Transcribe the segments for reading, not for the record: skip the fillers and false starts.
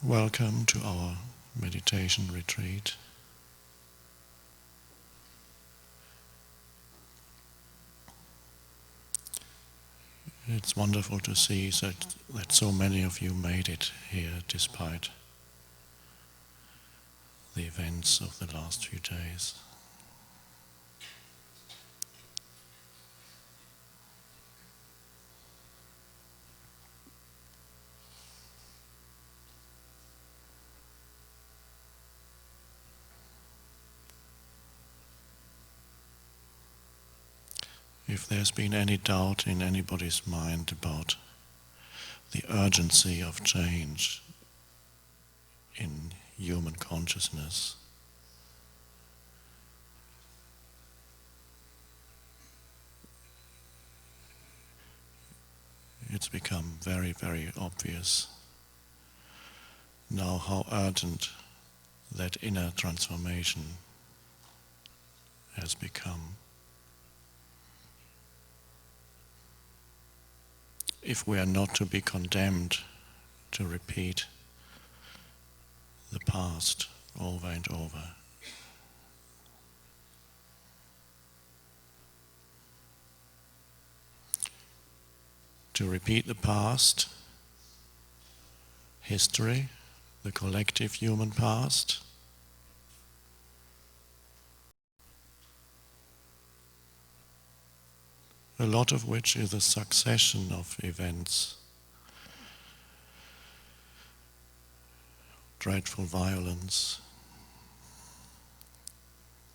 Welcome to our meditation retreat. It's wonderful to see that so many of you made it here despite the events of the last few days. If there's been any doubt in anybody's mind about the urgency of change in human consciousness, it's become very, very obvious now how urgent that inner transformation has become. If we are not to be condemned to repeat the past over and over. To repeat the past, history, the collective human past, a lot of which is a succession of events, dreadful violence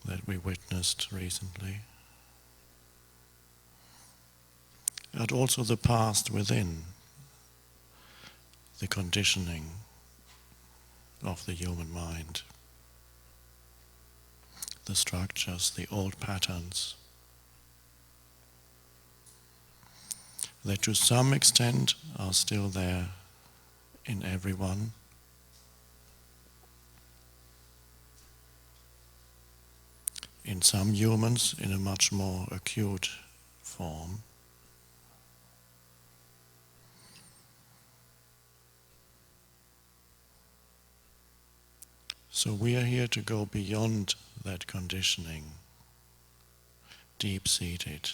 that we witnessed recently, and also the past within, the conditioning of the human mind, the structures, the old patterns, that to some extent are still there in everyone. In some humans in a much more acute form. So we are here to go beyond that conditioning, deep-seated.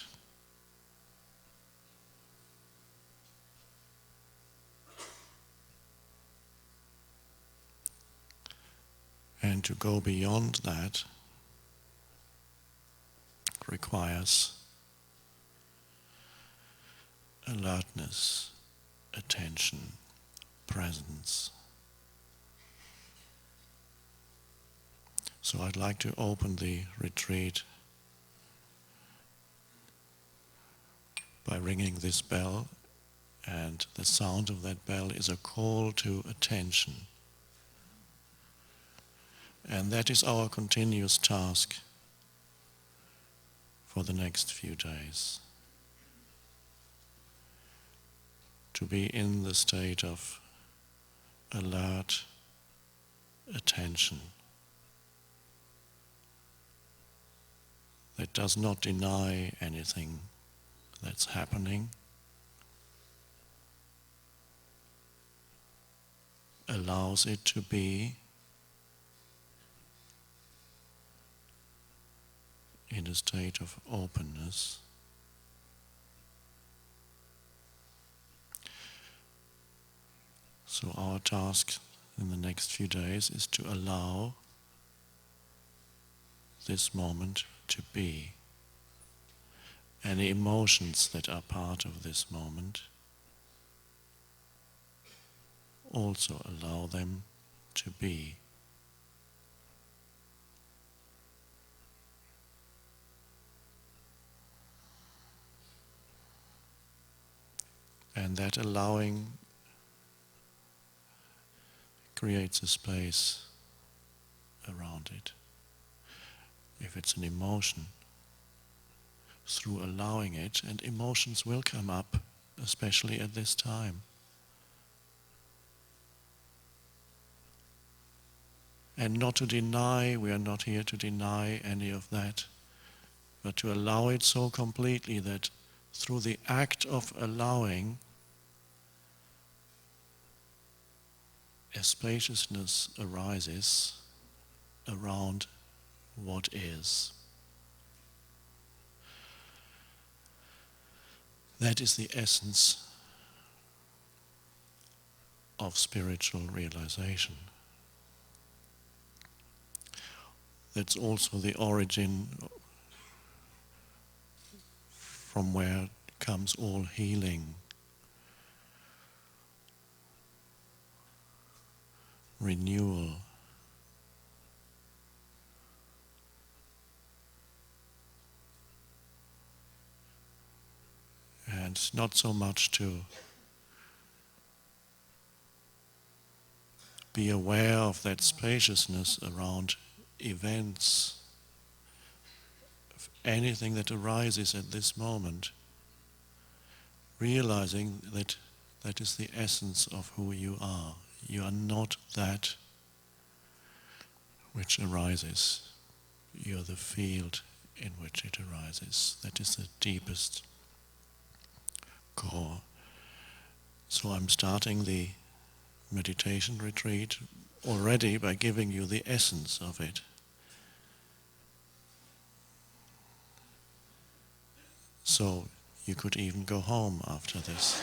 And to go beyond that requires alertness, attention, presence. So I'd like to open the retreat by ringing this bell, and the sound of that bell is a call to attention. And that is our continuous task for the next few days. To be in the state of alert attention that does not deny anything that's happening, allows it to be, in a state of openness. So our task in the next few days is to allow this moment to be. Any emotions that are part of this moment, also allow them to be. And that allowing creates a space around it. If it's an emotion, through allowing it, and emotions will come up, especially at this time. And not to deny, we are not here to deny any of that, but to allow it so completely that through the act of allowing, a spaciousness arises around what is. That is the essence of spiritual realization. That's also the origin from where comes all healing, renewal. And not so much to be aware of that spaciousness around events, of anything that arises at this moment, realizing that that is the essence of who you are. You are not that which arises. You are the field in which it arises. That is the deepest core. So I'm starting the meditation retreat already by giving you the essence of it. So you could even go home after this.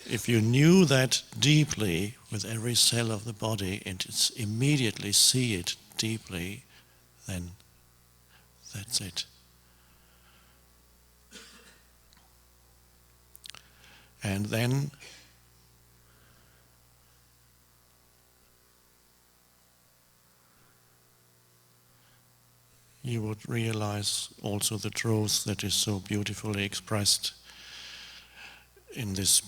If you knew that deeply with every cell of the body and immediately see it deeply, then that's it. And then you would realize also the truth that is so beautifully expressed in this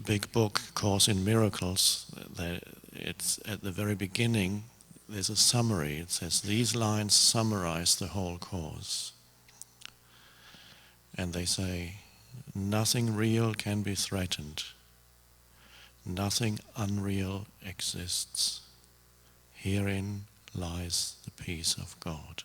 big book, Course in Miracles. That it's at the very beginning, there's a summary. It says, these lines summarize the whole course. And they say, nothing real can be threatened. Nothing unreal exists. Herein lies the peace of God.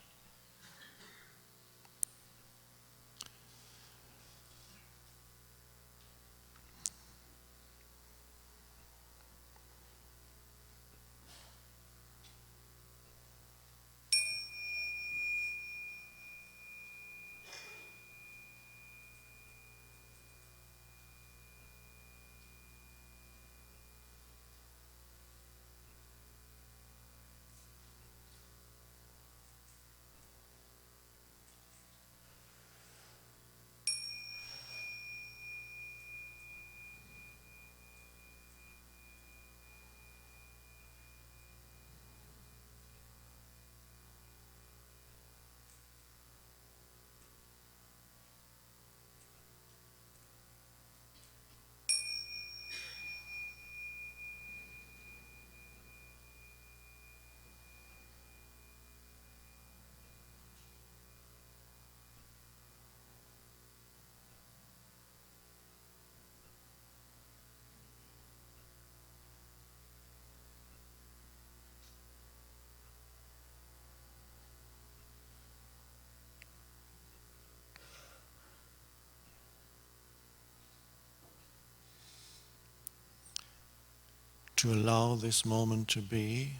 To allow this moment to be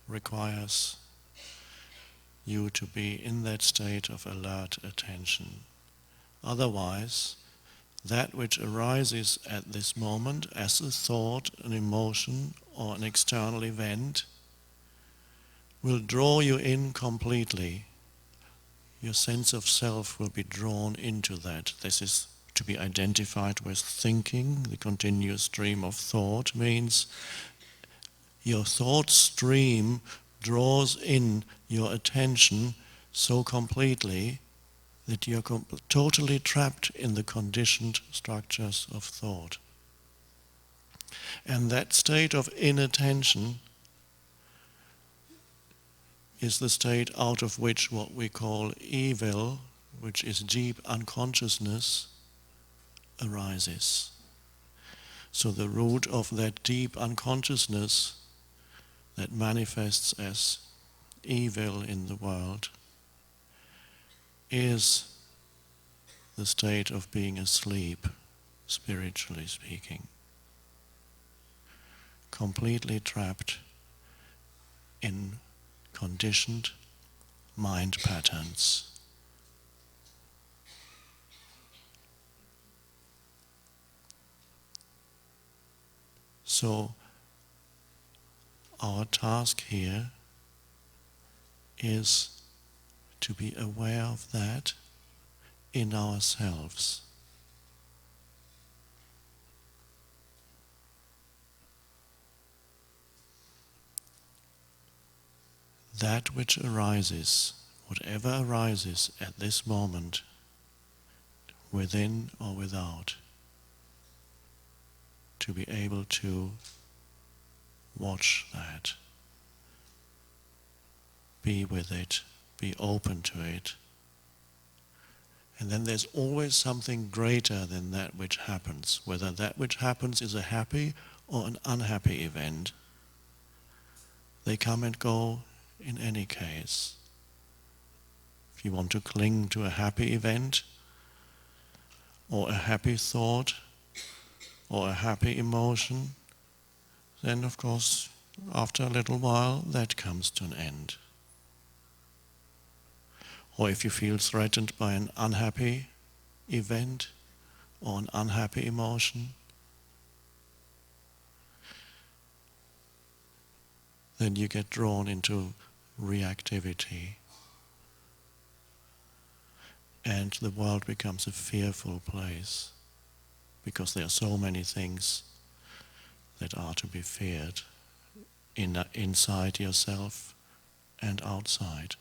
requires you to be in that state of alert attention. Otherwise, that which arises at this moment as a thought, an emotion, or an external event will draw you in completely. Your sense of self will be drawn into that. This is to be identified with thinking. The continuous stream of thought means your thought stream draws in your attention so completely that you're totally trapped in the conditioned structures of thought. And that state of inattention is the state out of which what we call evil, which is deep unconsciousness, arises. So the root of that deep unconsciousness that manifests as evil in the world is the state of being asleep, spiritually speaking. Completely trapped in conditioned mind patterns. So our task here is to be aware of that in ourselves. That which arises, whatever arises at this moment, within or without, to be able to watch that, be with it, be open to it. And then there's always something greater than that which happens, whether that which happens is a happy or an unhappy event. They come and go in any case. If you want to cling to a happy event, or a happy thought, or a happy emotion, then of course, after a little while, that comes to an end. Or if you feel threatened by an unhappy event, or an unhappy emotion, then you get drawn into reactivity. And the world becomes a fearful place, because there are so many things that are to be feared inside yourself and outside.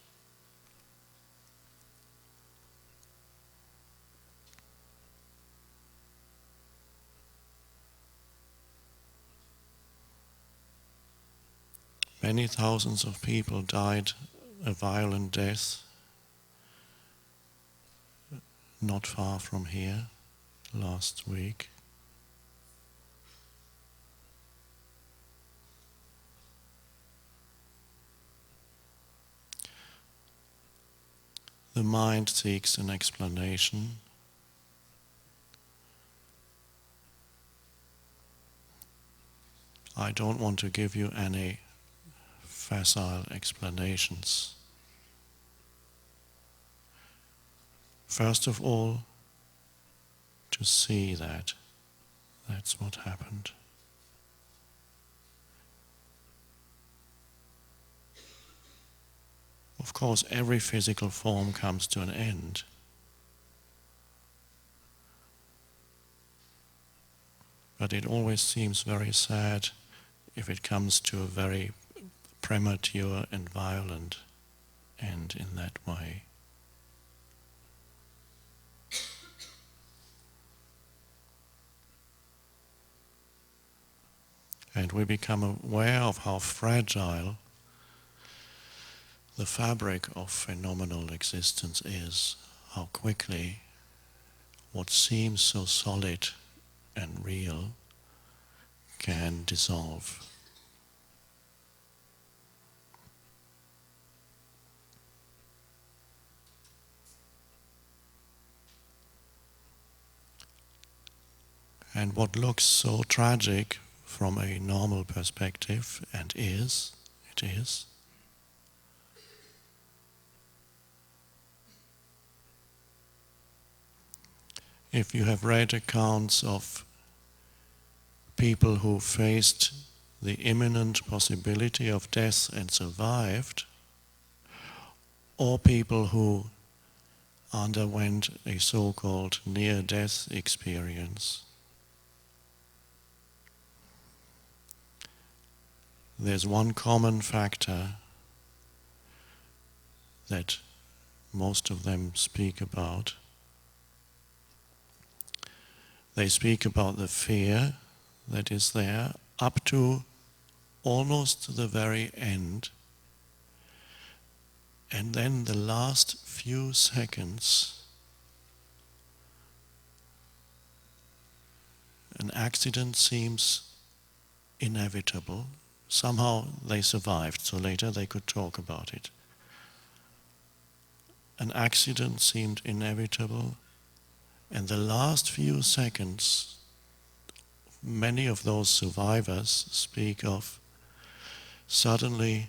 Many thousands of people died a violent death not far from here last week. The mind seeks an explanation. I don't want to give you any facile explanations. First of all, to see that that's what happened. Of course, every physical form comes to an end. But it always seems very sad if it comes to a very premature and violent end in that way. And we become aware of how fragile the fabric of phenomenal existence is, how quickly what seems so solid and real can dissolve. And what looks so tragic from a normal perspective, and it is, if you have read accounts of people who faced the imminent possibility of death and survived, or people who underwent a so-called near-death experience, there's one common factor that most of them speak about. They speak about the fear that is there up to almost the very end. And then the last few seconds, an accident seems inevitable. Somehow they survived, so later they could talk about it. An accident seemed inevitable, And the last few seconds, many of those survivors speak of suddenly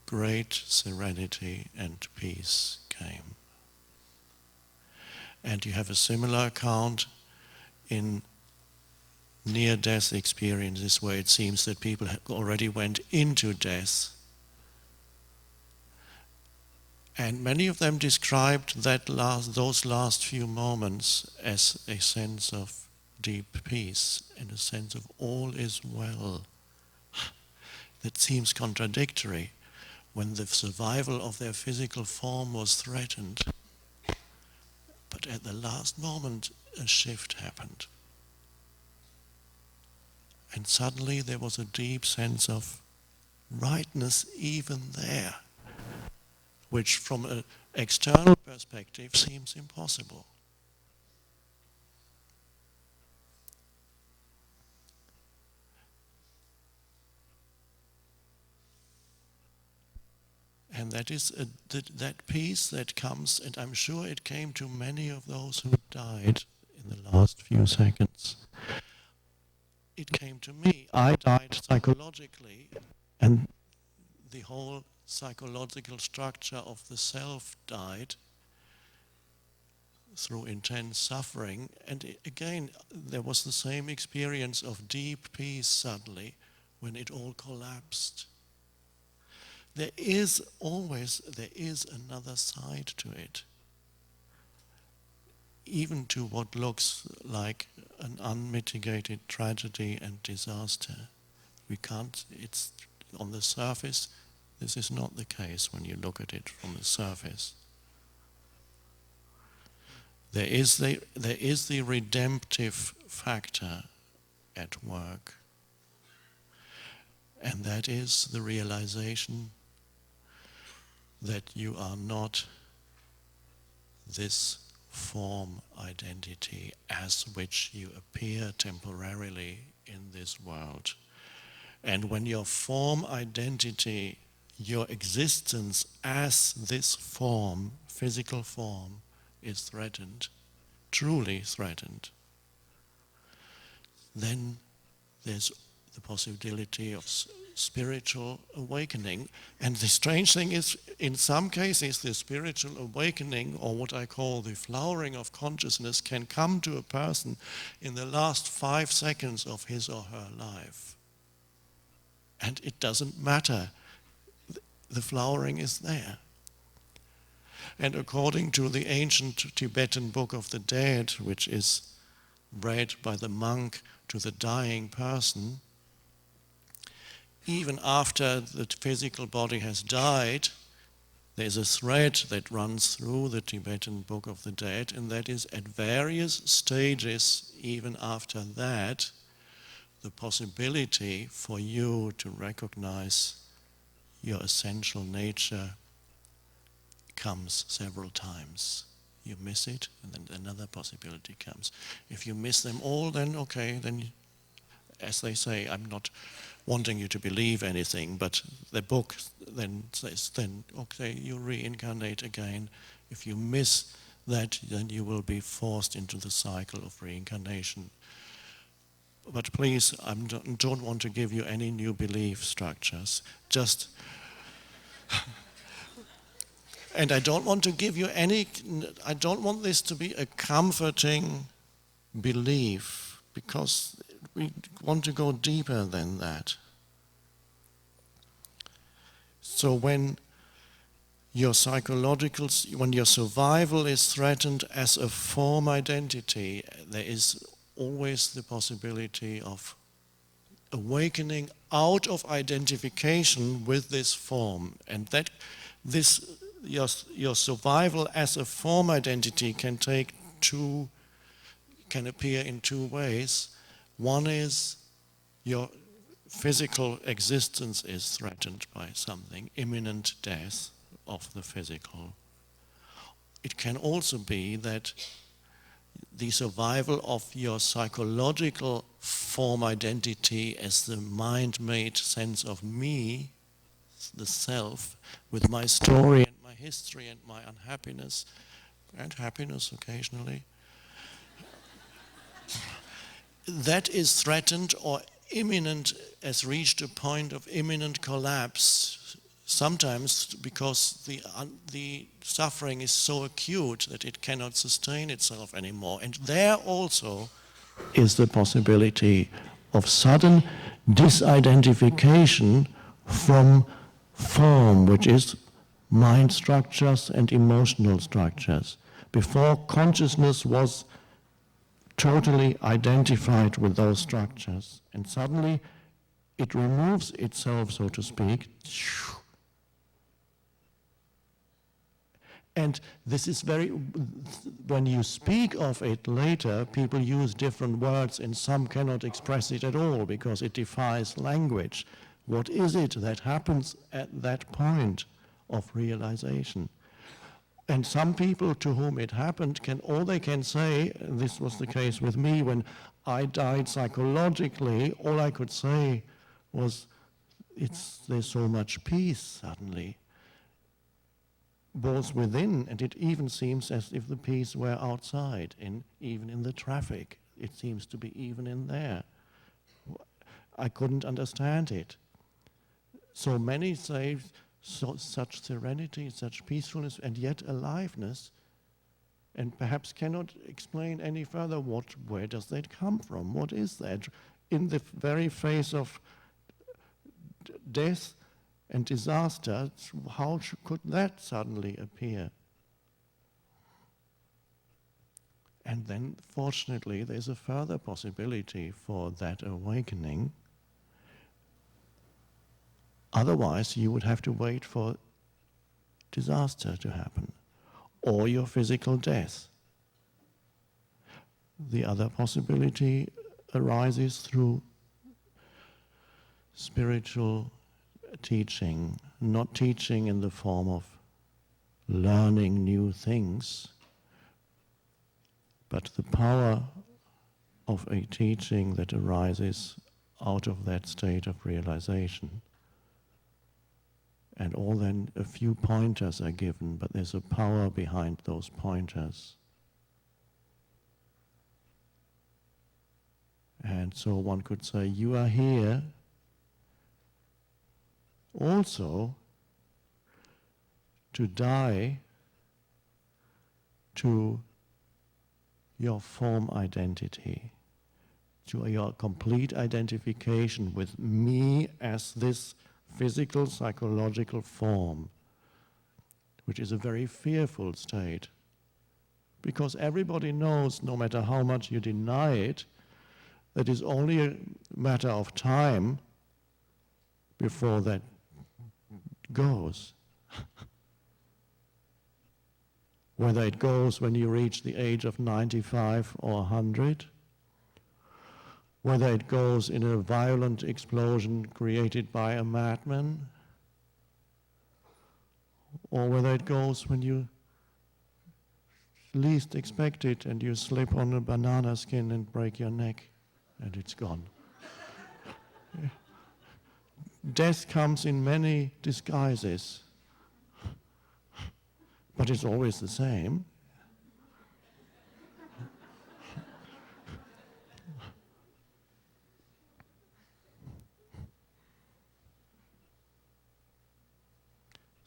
great serenity and peace came. And you have a similar account in near-death experiences where it seems that people already went into death. And many of them described those last few moments as a sense of deep peace and a sense of all is well. That seems contradictory when the survival of their physical form was threatened. But at the last moment, a shift happened. And suddenly there was a deep sense of rightness even there, which from an external perspective seems impossible. And that is that peace that comes, and I'm sure it came to many of those who died in the last few seconds. It came to me. I died psychologically, and the whole psychological structure of the self died through intense suffering. And again, there was the same experience of deep peace suddenly when it all collapsed. There is another side to it. Even to what looks like an unmitigated tragedy and disaster. It's on the surface, this is not the case when you look at it from the surface. There is the redemptive factor at work. And that is the realization that you are not this form identity as which you appear temporarily in this world. And when your form identity, your existence as this form, physical form, is threatened, truly threatened, then there's the possibility of spiritual awakening. And the strange thing is, in some cases, the spiritual awakening, or what I call the flowering of consciousness, can come to a person in the last 5 seconds of his or her life. And it doesn't matter. The flowering is there. And according to the ancient Tibetan Book of the Dead, which is read by the monk to the dying person, even after the physical body has died, there's a thread that runs through the Tibetan Book of the Dead, and that is at various stages, even after that, the possibility for you to recognize your essential nature comes several times. You miss it, and then another possibility comes. If you miss them all, then okay, then, as they say, I'm not wanting you to believe anything, but the book then says, then okay, you reincarnate again. If you miss that, then you will be forced into the cycle of reincarnation. But please, I don't want to give you any new belief structures. Just, and I don't want to give you I don't want this to be a comforting belief, because we want to go deeper than that. So when your survival is threatened as a form identity, there is always the possibility of awakening out of identification with this form, and that your survival as a form identity can appear in 2 ways. One is your physical existence is threatened by something, imminent death of the physical. It can also be that the survival of your psychological form identity as the mind-made sense of me, the self, with my story and my history and my unhappiness, and happiness occasionally, that is threatened or imminent, has reached a point of imminent collapse, sometimes because the suffering is so acute that it cannot sustain itself anymore. And there also is the possibility of sudden disidentification from form, which is mind structures and emotional structures. Before, consciousness was totally identified with those structures, and suddenly it removes itself, so to speak. And this is when you speak of it later, people use different words, and some cannot express it at all because it defies language. What is it that happens at that point of realization? And some people to whom it happened all they can say, and this was the case with me when I died psychologically, all I could say was, there's so much peace suddenly, both within, and it even seems as if the peace were outside, even in the traffic. It seems to be even in there. I couldn't understand it. So many say, such serenity, such peacefulness, and yet aliveness, and perhaps cannot explain any further where does that come from? What is that? In the very face of death and disaster, how could that suddenly appear? And then, fortunately, there's a further possibility for that awakening. Otherwise, you would have to wait for disaster to happen, or your physical death. The other possibility arises through spiritual teaching, not teaching in the form of learning new things, but the power of a teaching that arises out of that state of realization. And all then a few pointers are given, but there's a power behind those pointers. And so one could say, you are here also to die to your form identity, to your complete identification with me as this physical, psychological form, which is a very fearful state. Because everybody knows, no matter how much you deny it, that it's only a matter of time before that goes. Whether it goes when you reach the age of 95 or 100, whether it goes in a violent explosion created by a madman, or whether it goes when you least expect it and you slip on a banana skin and break your neck and it's gone. Death comes in many disguises, but it's always the same.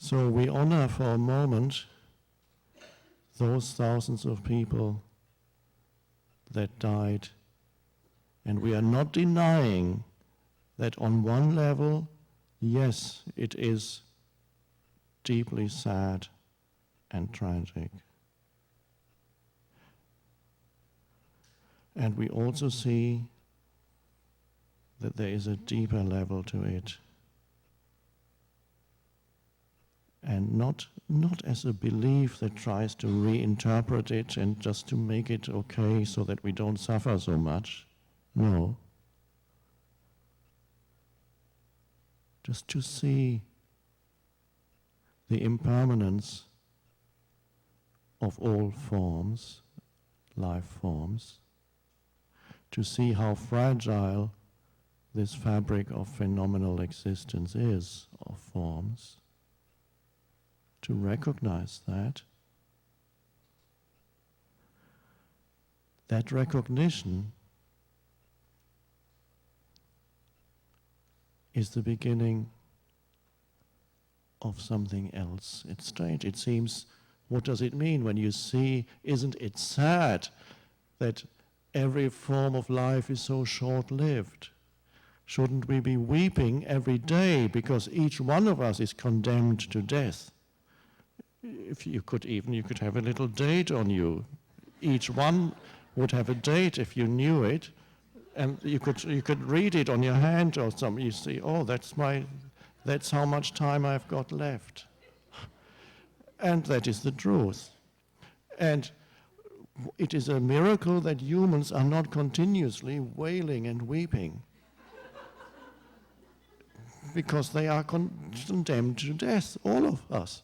So we honor for a moment those thousands of people that died, and we are not denying that on one level, yes, it is deeply sad and tragic. And we also see that there is a deeper level to it. And not as a belief that tries to reinterpret it and just to make it okay so that we don't suffer so much. No. Just to see the impermanence of all forms, life forms, to see how fragile this fabric of phenomenal existence is, of forms, to recognize that. That recognition is the beginning of something else. It's strange. It seems, what does it mean when you see, isn't it sad that every form of life is so short-lived? Shouldn't we be weeping every day because each one of us is condemned to death? If you could have a little date on you. Each one would have a date if you knew it, and you could read it on your hand or something. You see, oh, that's how much time I've got left. And that is the truth. And it is a miracle that humans are not continuously wailing and weeping because they are condemned to death, all of us.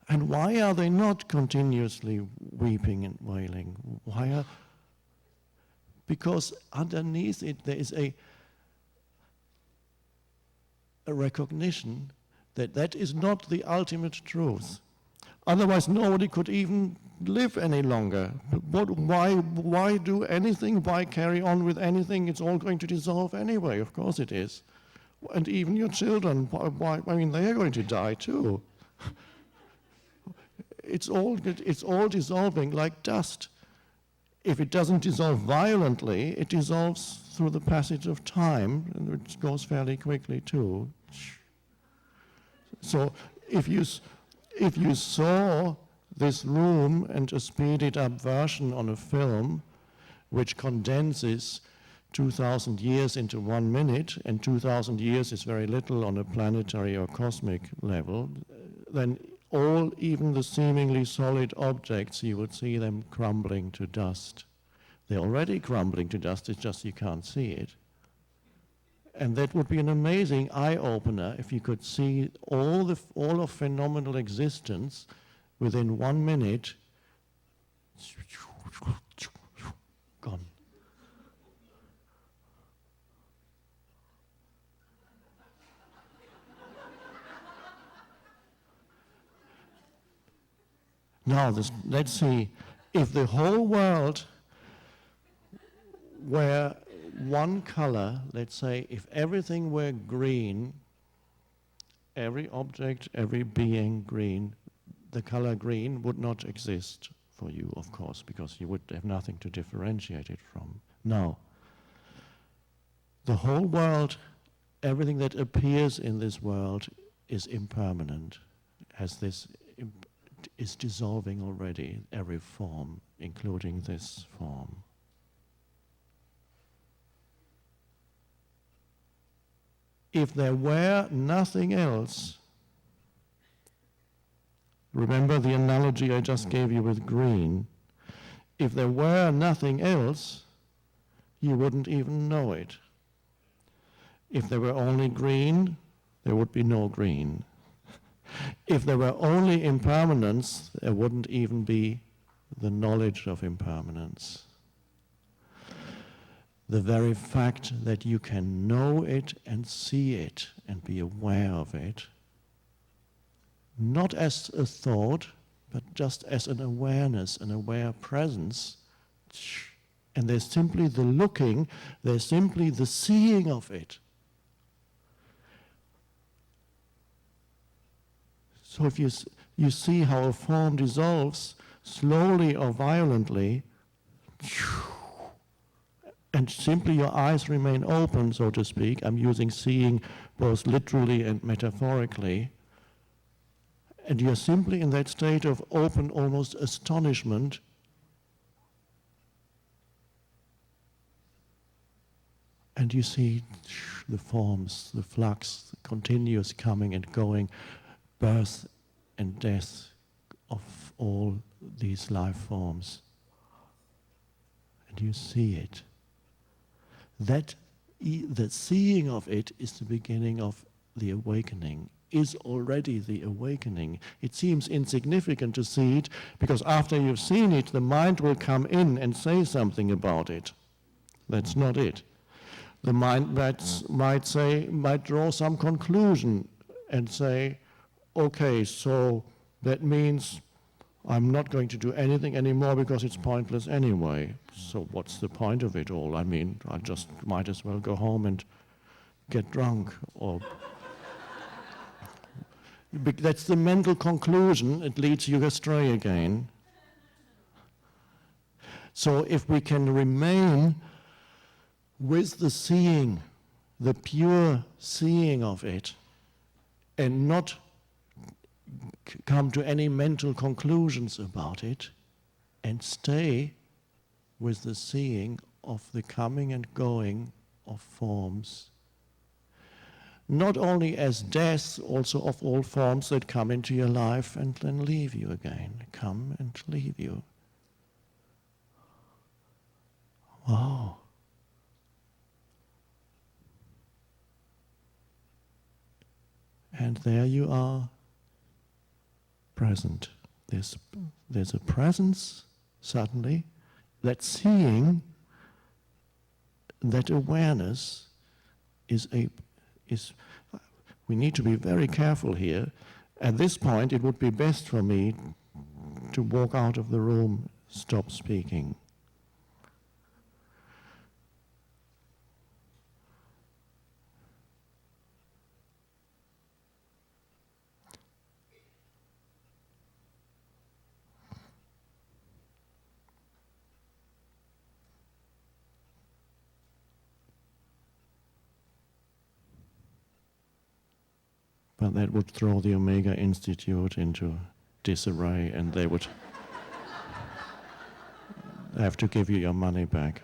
And why are they not continuously weeping and wailing? Because underneath it there is a recognition that that is not the ultimate truth. Otherwise nobody could even live any longer. Why do anything? Why carry on with anything? It's all going to dissolve anyway. Of course it is. And even your children, they are going to die too. It's all dissolving like dust. If it doesn't dissolve violently, it dissolves through the passage of time, and it goes fairly quickly too. So if you saw this room and a speeded up version on a film, which condenses 2,000 years into 1 minute, and 2,000 years is very little on a planetary or cosmic level, then even the seemingly solid objects, you would see them crumbling to dust. They're already crumbling to dust, it's just you can't see it. And that would be an amazing eye-opener if you could see all of phenomenal existence within 1 minute, gone. Now, let's see, if the whole world were one color, let's say, if everything were green, every object, every being green, the color green would not exist for you, of course, because you would have nothing to differentiate it from. Now, the whole world, everything that appears in this world is impermanent, is dissolving already, every form, including this form. If there were nothing else, remember the analogy I just gave you with green, if there were nothing else, you wouldn't even know it. If there were only green, there would be no green. If there were only impermanence, there wouldn't even be the knowledge of impermanence. The very fact that you can know it and see it and be aware of it, not as a thought, but just as an awareness, an aware presence, and there's simply the looking, there's simply the seeing of it. So if you see how a form dissolves slowly or violently, and simply your eyes remain open, so to speak, I'm using seeing both literally and metaphorically, and you're simply in that state of open, almost astonishment, and you see the forms, the flux, the continuous coming and going, birth and death of all these life forms. And you see it. The seeing of it is the beginning of the awakening, is already the awakening. It seems insignificant to see it, because after you've seen it, the mind will come in and say something about it. That's not it. The mind might draw some conclusion and say, okay, so that means I'm not going to do anything anymore because it's pointless anyway. So what's the point of it all? I mean, I just might as well go home and get drunk. Or that's the mental conclusion. It leads you astray again. So if we can remain with the seeing, the pure seeing of it, and not come to any mental conclusions about it, and stay with the seeing of the coming and going of forms, not only as death, also of all forms that come into your life and then leave you again, come and leave you. Wow. And there you are, present. There's a presence, suddenly, that seeing, that awareness is we need to be very careful here. At this point, it would be best for me to walk out of the room, stop speaking. But that would throw the Omega Institute into disarray, and they would have to give you your money back.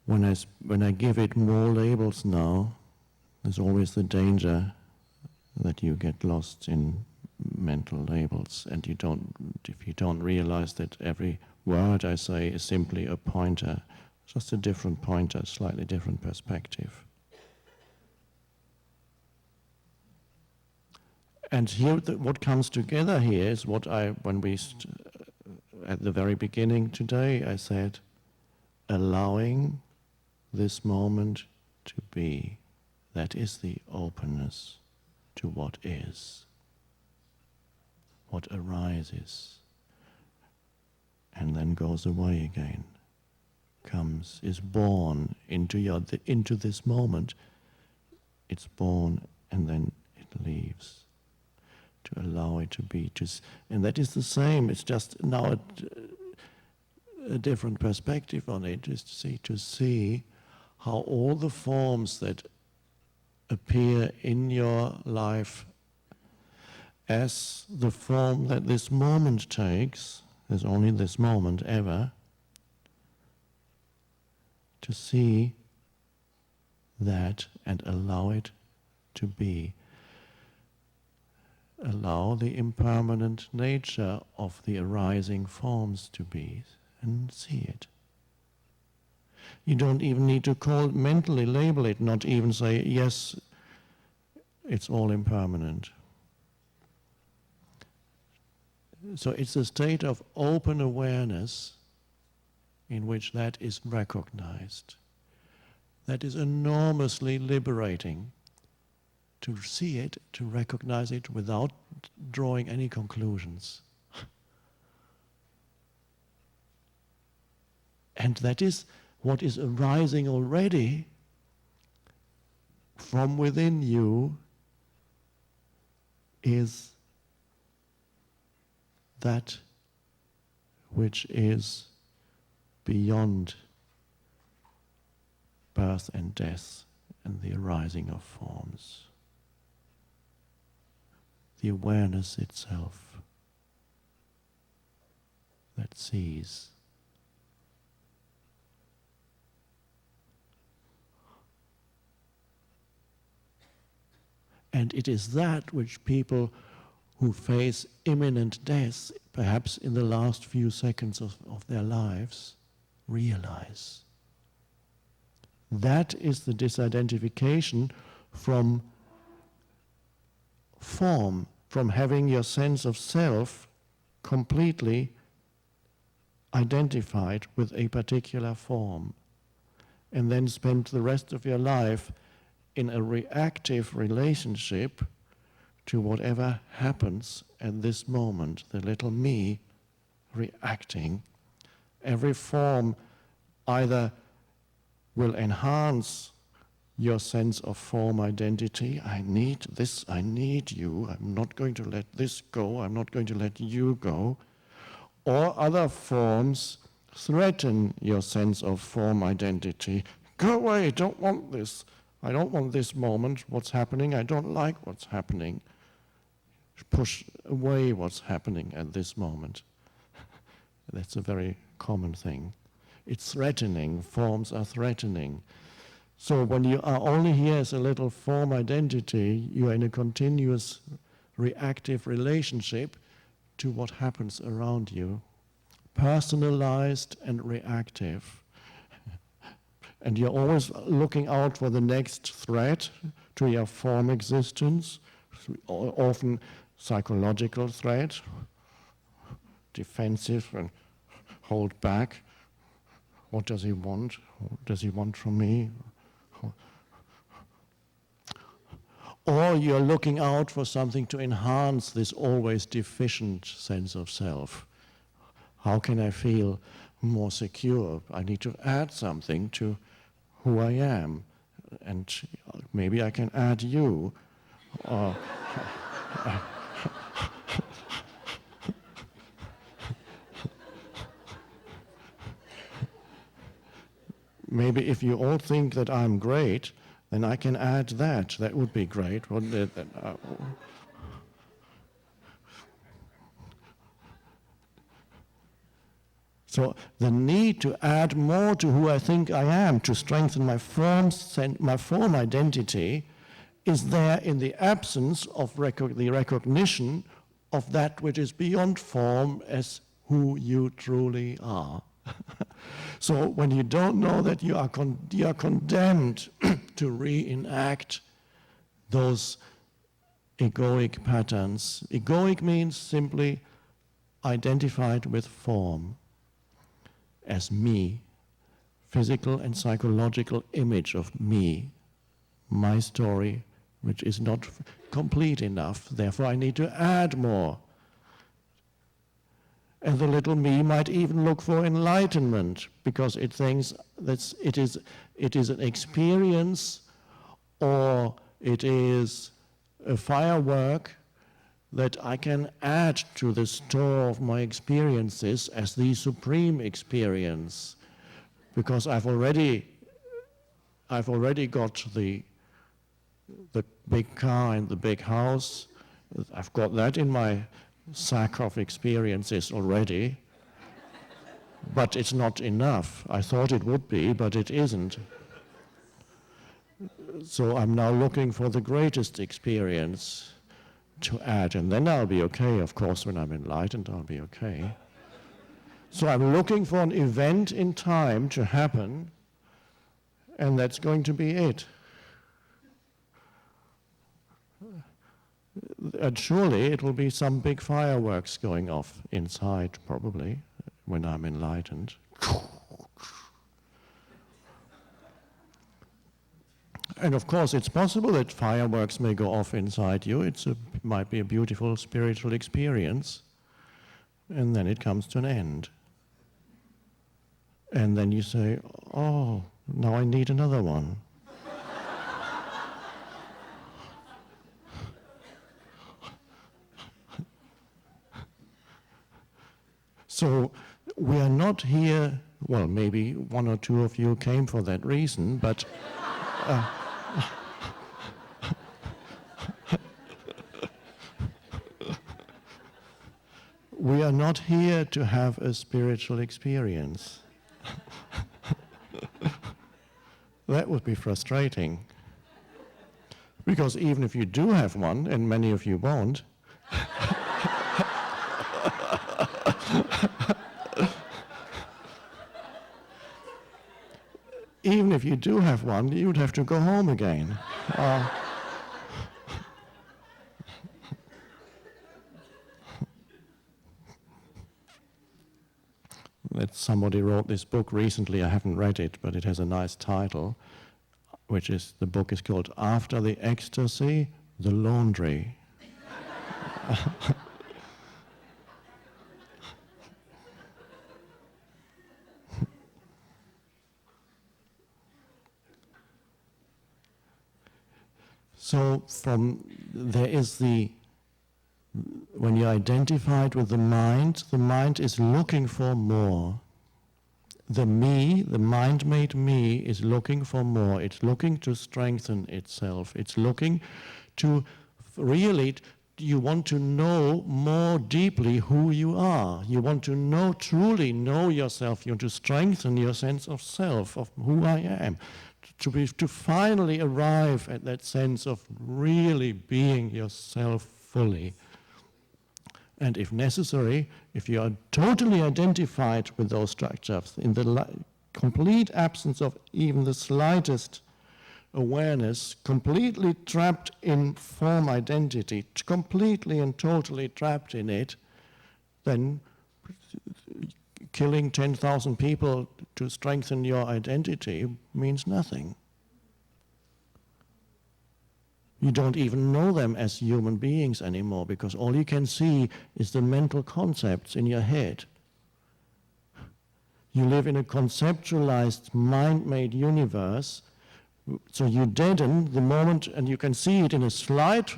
When I give it more labels now, there's always the danger that you get lost in mental labels, and if you don't realize that every word I say is simply a pointer, just a different pointer, slightly different perspective. And here, what comes together here is what at the very beginning today, I said, allowing this moment to be. That is the openness to what is. What arises and then goes away again, is born into this moment. It's born and then it leaves. To allow it to be, and that is the same. It's just now a different perspective on it. Is to see how all the forms that appear in your life as the form that this moment takes, there's only this moment ever, to see that and allow it to be. Allow the impermanent nature of the arising forms to be, and see it. You don't even need to mentally label it, not even say, yes, it's all impermanent. So it's a state of open awareness in which that is recognized. That is enormously liberating, to see it, to recognize it without drawing any conclusions. And that is what is arising already from within you, is that which is beyond birth and death and the arising of forms. The awareness itself that sees. And it is that which people who face imminent death, perhaps in the last few seconds of their lives, realize. That is the disidentification from form, from having your sense of self completely identified with a particular form, and then spend the rest of your life in a reactive relationship to whatever happens at this moment, the little me reacting. Every form either will enhance your sense of form identity. I need this, I need you, I'm not going to let this go, I'm not going to let you go. Or other forms threaten your sense of form identity. Go away, don't want this. I don't want this moment, what's happening, I don't like what's happening. Push away what's happening at this moment. That's a very common thing. It's threatening, forms are threatening. So when you are only here as a little form identity, you are in a continuous reactive relationship to what happens around you, personalized and reactive. And you're always looking out for the next threat to your form existence, often psychological threat, defensive and hold back. What does he want? What does he want from me? Or you're looking out for something to enhance this always deficient sense of self. How can I feel more secure? I need to add something to who I am. And maybe I can add you. Maybe if you all think that I'm great, then I can add that. That would be great, wouldn't it? So the need to add more to who I think I am, to strengthen my form identity, is there in the absence of the recognition of that which is beyond form as who you truly are. So when you don't know that you are condemned to reenact those egoic patterns. Egoic means simply identified with form as me, physical and psychological image of me, my story, which is not complete enough, therefore I need to add more. And the little me might even look for enlightenment because it thinks that it is an experience or it is a firework that I can add to the store of my experiences as the supreme experience, because I've already got the big car and the big house. I've got that in my sack of experiences already, but it's not enough. I thought it would be, but it isn't. So I'm now looking for the greatest experience to add, and then I'll be okay. Of course, when I'm enlightened, I'll be okay. So I'm looking for an event in time to happen, and that's going to be it. And surely it will be some big fireworks going off inside, probably, when I'm enlightened. And of course, it's possible that fireworks may go off inside you. It might be a beautiful spiritual experience. And then it comes to an end. And then you say, oh, now I need another one. So we are not here, well, maybe one or two of you came for that reason, but we are not here to have a spiritual experience. That would be frustrating. Because even if you do have one, and many of you won't, even if you do have one, you would have to go home again. that somebody wrote this book recently. I haven't read it, but it has a nice title, which is, the book is called After the Ecstasy, the Laundry. So there is when you're identified with the mind is looking for more. The me, the mind-made me, is looking for more. It's looking to strengthen itself. It's looking to really, you want to know more deeply who you are. You want to truly know yourself. You want to strengthen your sense of self, of who I am. To finally arrive at that sense of really being yourself fully. And if necessary, if you are totally identified with those structures, in the complete absence of even the slightest awareness, completely trapped in form identity, completely and totally trapped in it, then killing 10,000 people to strengthen your identity means nothing. You don't even know them as human beings anymore, because all you can see is the mental concepts in your head. You live in a conceptualized, mind-made universe, so you deaden the moment, and you can see it in a slight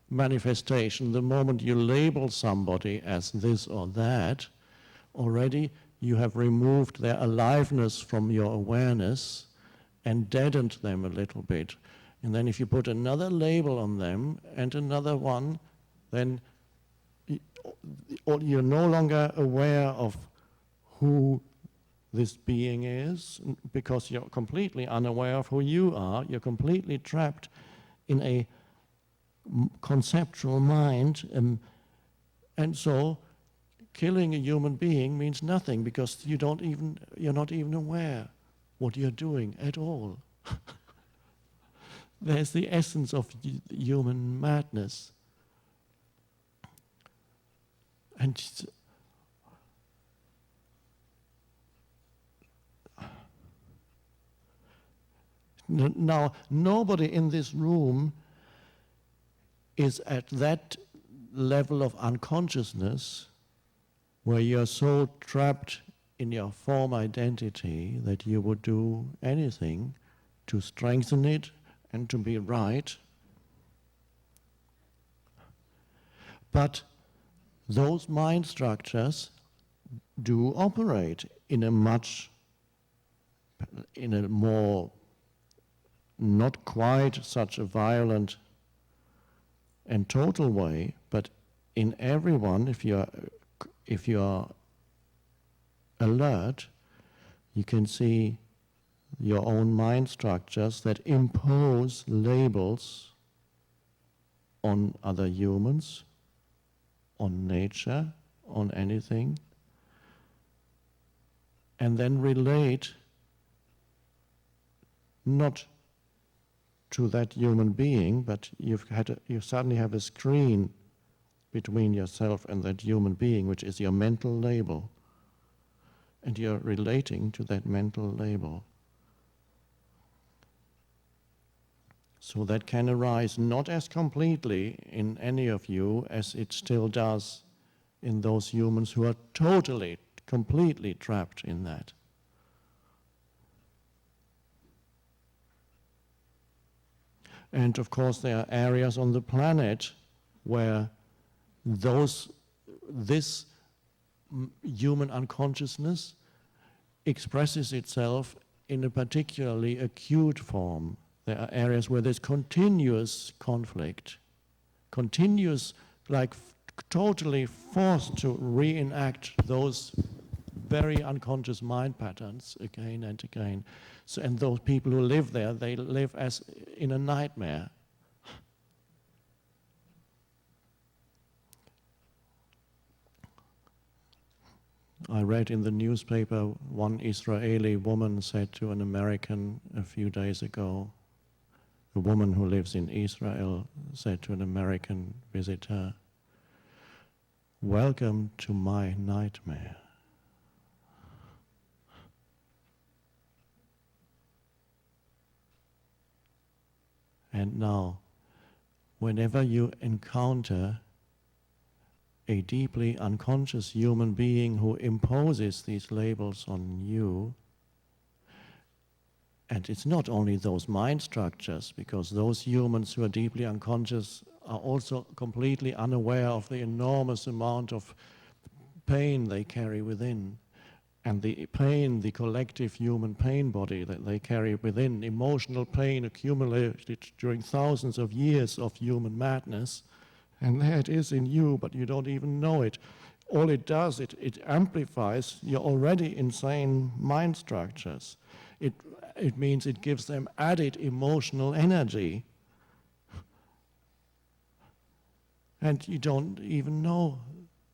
manifestation, the moment you label somebody as this or that, already you have removed their aliveness from your awareness and deadened them a little bit. And then if you put another label on them and another one, then you're no longer aware of who this being is, because you're completely unaware of who you are. You're completely trapped in a conceptual mind, and so killing a human being means nothing, because you're not even aware what you're doing at all. There's the essence of human madness. And now, nobody in this room is at that level of unconsciousness where you're so trapped in your form identity that you would do anything to strengthen it and to be right. But those mind structures do operate in a more, not quite such a violent and total way, but in everyone, if you are alert, you can see your own mind structures that impose labels on other humans, on nature, on anything, and then relate not to that human being, but you suddenly have a screen between yourself and that human being, which is your mental label, and you're relating to that mental label. So that can arise not as completely in any of you as it still does in those humans who are totally, completely trapped in that. And of course there are areas on the planet where this human unconsciousness expresses itself in a particularly acute form. There are areas where there's continuous conflict, continuous, totally forced to reenact those very unconscious mind patterns again and again. So, and those people who live there, they live as in a nightmare. I read in the newspaper one Israeli woman said to an American a few days ago, a woman who lives in Israel said to an American visitor, "Welcome to my nightmare." And now, whenever you encounter a deeply unconscious human being who imposes these labels on you, and it's not only those mind structures, because those humans who are deeply unconscious are also completely unaware of the enormous amount of pain they carry within. And the pain, the collective human pain body that they carry within, emotional pain accumulated during thousands of years of human madness, and there it is in you, but you don't even know it. All it does, it amplifies your already insane mind structures. It means it gives them added emotional energy. And you don't even know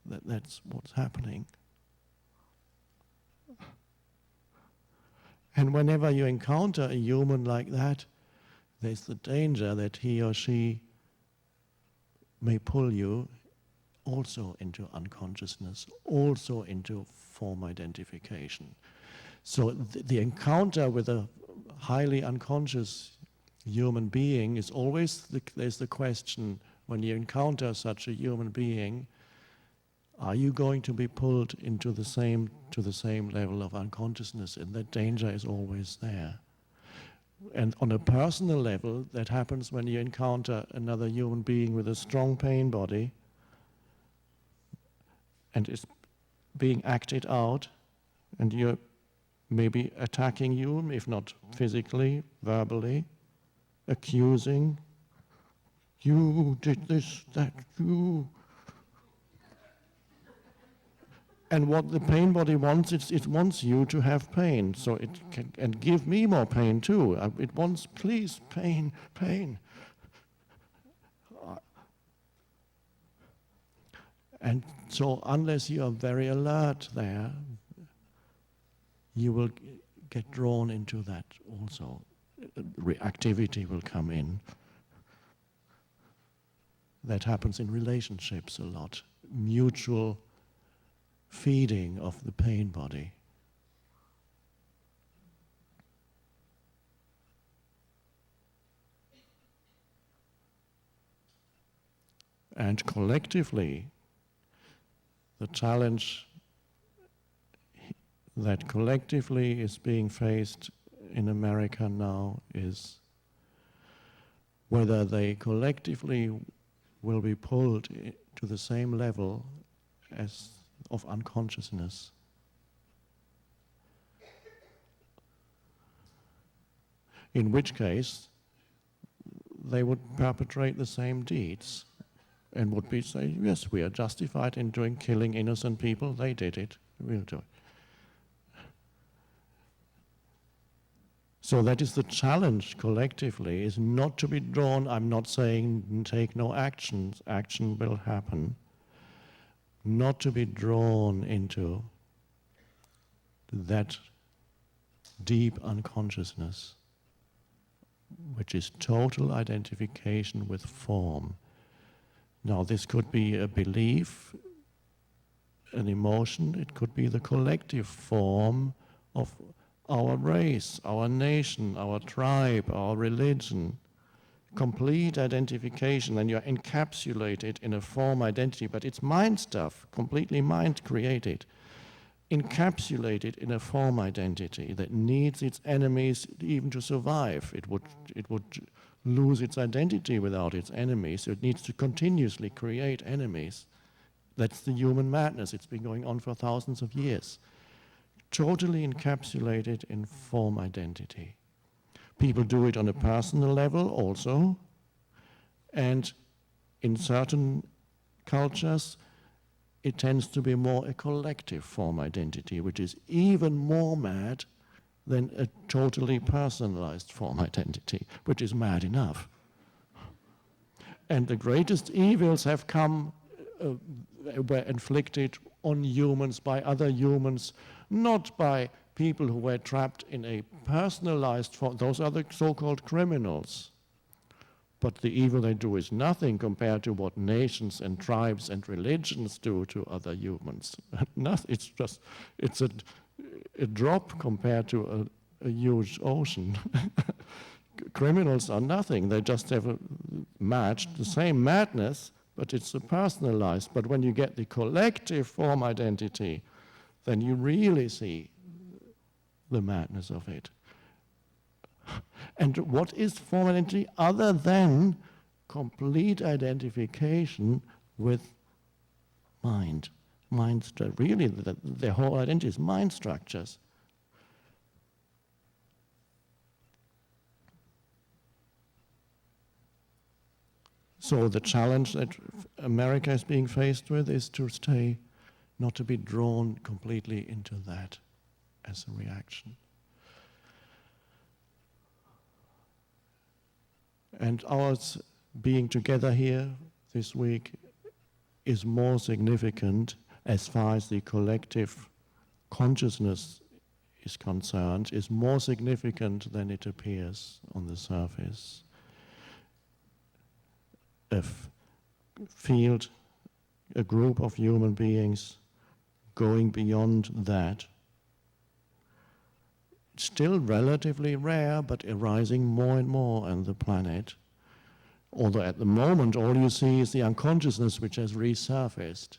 that that's what's happening. And whenever you encounter a human like that, there's the danger that he or she may pull you also into unconsciousness, also into form identification. So the encounter with a highly unconscious human being is always, there's the question, when you encounter such a human being, are you going to be pulled into to the same level of unconsciousness? And that danger is always there. And on a personal level, that happens when you encounter another human being with a strong pain body and is being acted out, and you're maybe attacking you, if not physically, verbally, accusing, you did this, that, you. And what the pain body wants, it wants you to have pain, so it can, and give me more pain too. It wants, please, pain, pain. And so unless you are very alert there, you will get drawn into that also. Reactivity will come in. That happens in relationships a lot. Mutual feeding of the pain body. And collectively, the challenge that collectively is being faced in America now is whether they collectively will be pulled to the same level as of unconsciousness. In which case, they would perpetrate the same deeds and would be saying, yes, we are justified in killing innocent people, they did it, we'll do it. So that is the challenge collectively, is not to be drawn, I'm not saying take no actions, action will happen, not to be drawn into that deep unconsciousness, which is total identification with form. Now this could be a belief, an emotion, it could be the collective form of our race, our nation, our tribe, our religion. Complete identification, and you're encapsulated in a form identity, but it's mind stuff, completely mind created. Encapsulated in a form identity that needs its enemies even to survive. It would lose its identity without its enemies, so it needs to continuously create enemies. That's the human madness. It's been going on for thousands of years. Totally encapsulated in form identity. People do it on a personal level also, and in certain cultures, it tends to be more a collective form identity, which is even more mad than a totally personalized form identity, which is mad enough. And the greatest evils have come, were inflicted on humans by other humans, not by people who were trapped in a personalized form. Those are the so-called criminals. But the evil they do is nothing compared to what nations and tribes and religions do to other humans. It's a drop compared to a huge ocean. Criminals are nothing. They just have matched the same madness, but it's personalized. But when you get the collective form identity, then you really see the madness of it. And what is form identity other than complete identification with mind? Really, the whole identity is mind structures. So the challenge that America is being faced with is to stay, not to be drawn completely into that as a reaction. And ours being together here this week is more significant as far as the collective consciousness is concerned, is more significant than it appears on the surface. A field, a group of human beings going beyond that, still relatively rare, but arising more and more on the planet. Although at the moment all you see is the unconsciousness which has resurfaced.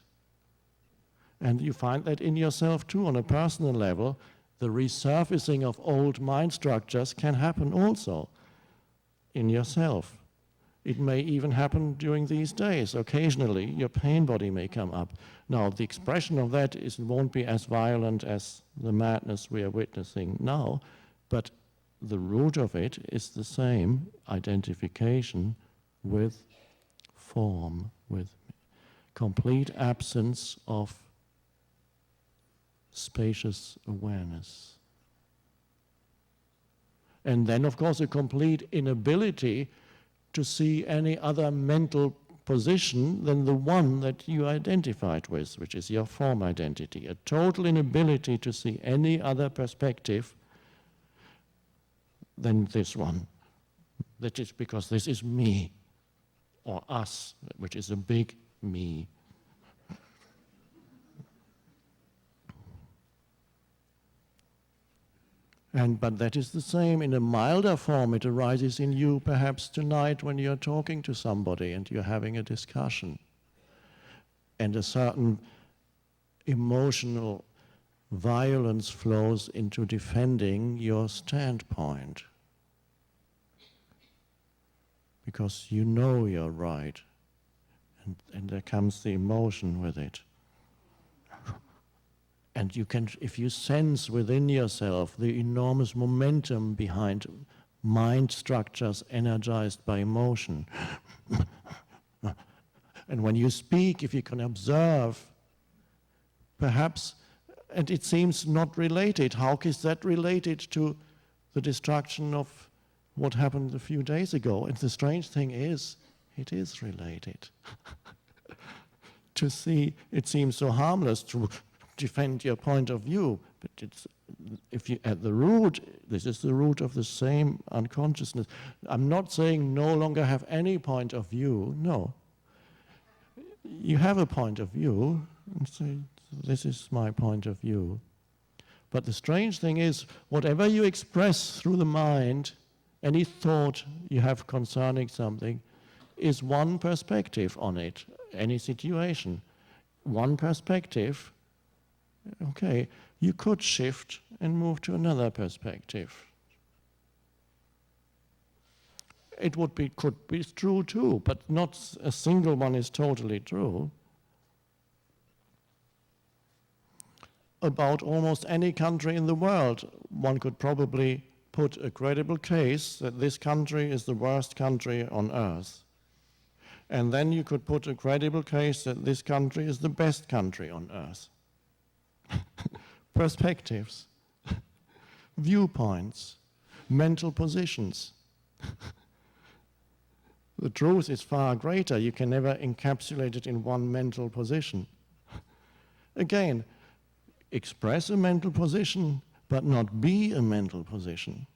And you find that in yourself too, on a personal level. The resurfacing of old mind structures can happen also in yourself. It may even happen during these days. Occasionally, your pain body may come up. Now, the expression of that won't be as violent as the madness we are witnessing now, but the root of it is the same, identification with form, with complete absence of spacious awareness. And then, of course, a complete inability to see any other mental position than the one that you identified with, which is your form identity. A total inability to see any other perspective than this one. That is because this is me, or us, which is a big me. But that is the same in a milder form. It arises in you perhaps tonight when you're talking to somebody and you're having a discussion. And a certain emotional violence flows into defending your standpoint. Because you know you're right. And there comes the emotion with it. And you can, if you sense within yourself the enormous momentum behind mind structures energized by emotion, and when you speak, if you can observe, perhaps, and it seems not related, how is that related to the destruction of what happened a few days ago? And the strange thing is, it is related. To see, it seems so harmless to defend your point of view, but it's, if you at the root, this is the root of the same unconsciousness. I'm not saying no longer have any point of view. No, you have a point of view, and say this is my point of view. But the strange thing is, whatever you express through the mind, any thought you have concerning something, is one perspective on it. Any situation, one perspective. Okay, you could shift and move to another perspective. It could be true too, but not a single one is totally true. About almost any country in the world, one could probably put a credible case that this country is the worst country on earth. And then you could put a credible case that this country is the best country on earth. Perspectives, viewpoints, mental positions. The truth is far greater. You can never encapsulate it in one mental position. Again, express a mental position, but not be a mental position.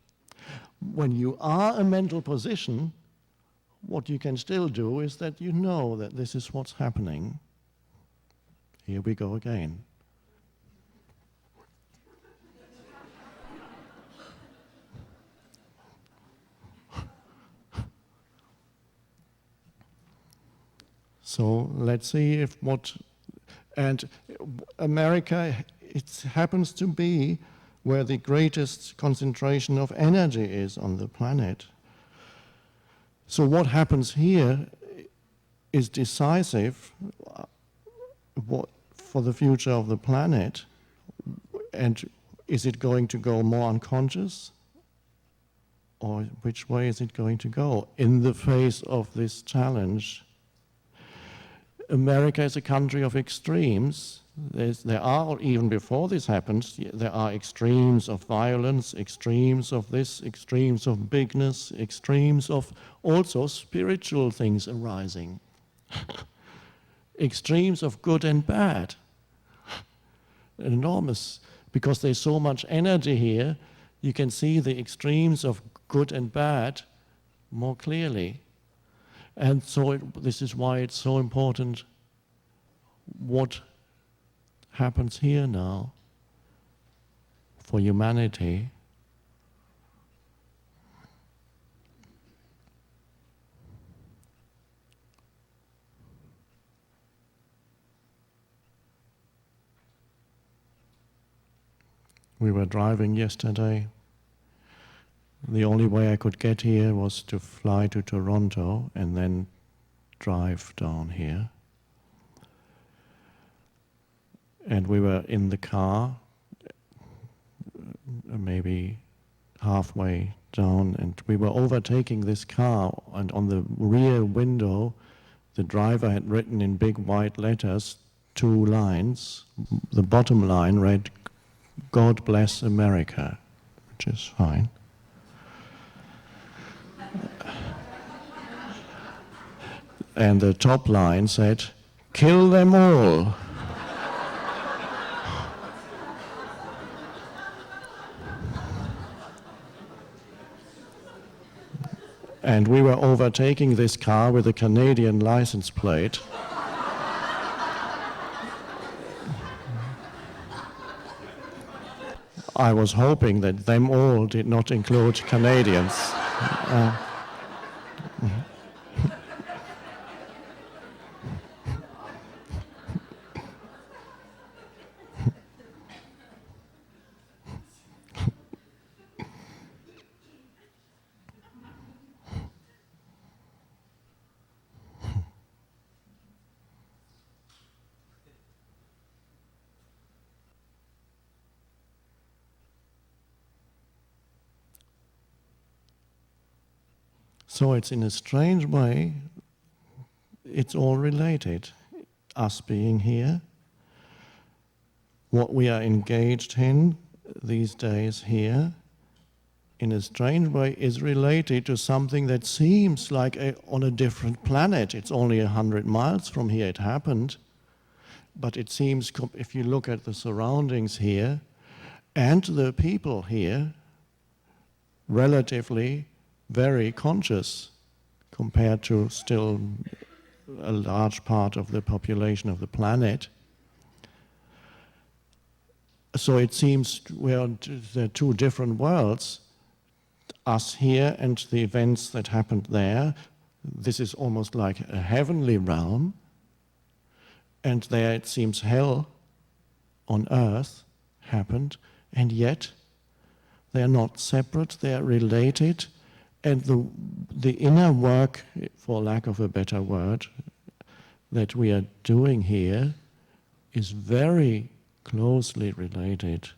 When you are a mental position, what you can still do is that you know that this is what's happening. Here we go again. So let's see if and America, it happens to be where the greatest concentration of energy is on the planet. So what happens here is decisive for the future of the planet. And is it going to go more unconscious? Or which way is it going to go in the face of this challenge? America is a country of extremes. There are, even before this happens, there are extremes of violence, extremes of this, extremes of bigness, extremes of also spiritual things arising. Extremes of good and bad. Enormous, because there's so much energy here, you can see the extremes of good and bad more clearly. And so this is why it's so important what happens here now for humanity. We were driving yesterday. The only way I could get here was to fly to Toronto and then drive down here. And we were in the car, maybe halfway down, and we were overtaking this car, and on the rear window, the driver had written in big white letters 2 lines. The bottom line read, "God bless America," which is fine. And the top line said, "Kill them all." And we were overtaking this car with a Canadian license plate. I was hoping that them all did not include Canadians. So it's in a strange way, it's all related. Us being here, what we are engaged in these days here, in a strange way, is related to something that seems like on a different planet. It's only 100 miles from here it happened, but it seems, if you look at the surroundings here, and the people here, relatively very conscious compared to still a large part of the population of the planet. So it seems there are 2 different worlds, us here and the events that happened there. This is almost like a heavenly realm, and there it seems hell on earth happened, and yet they are not separate, they are related. And the inner work, for lack of a better word, that we are doing here is very closely related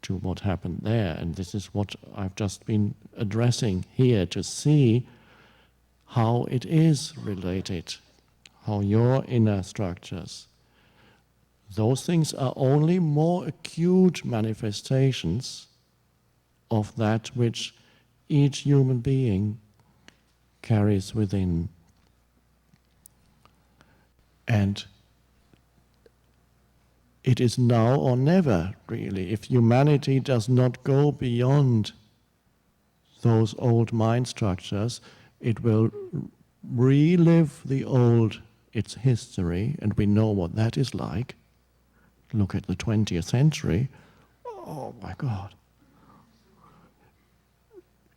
to what happened there. And this is what I've just been addressing here, to see how it is related, how your inner structures, those things are only more acute manifestations of that which each human being carries within. And it is now or never, really. If humanity does not go beyond those old mind structures, it will relive its history, and we know what that is like. Look at the 20th century. Oh my God.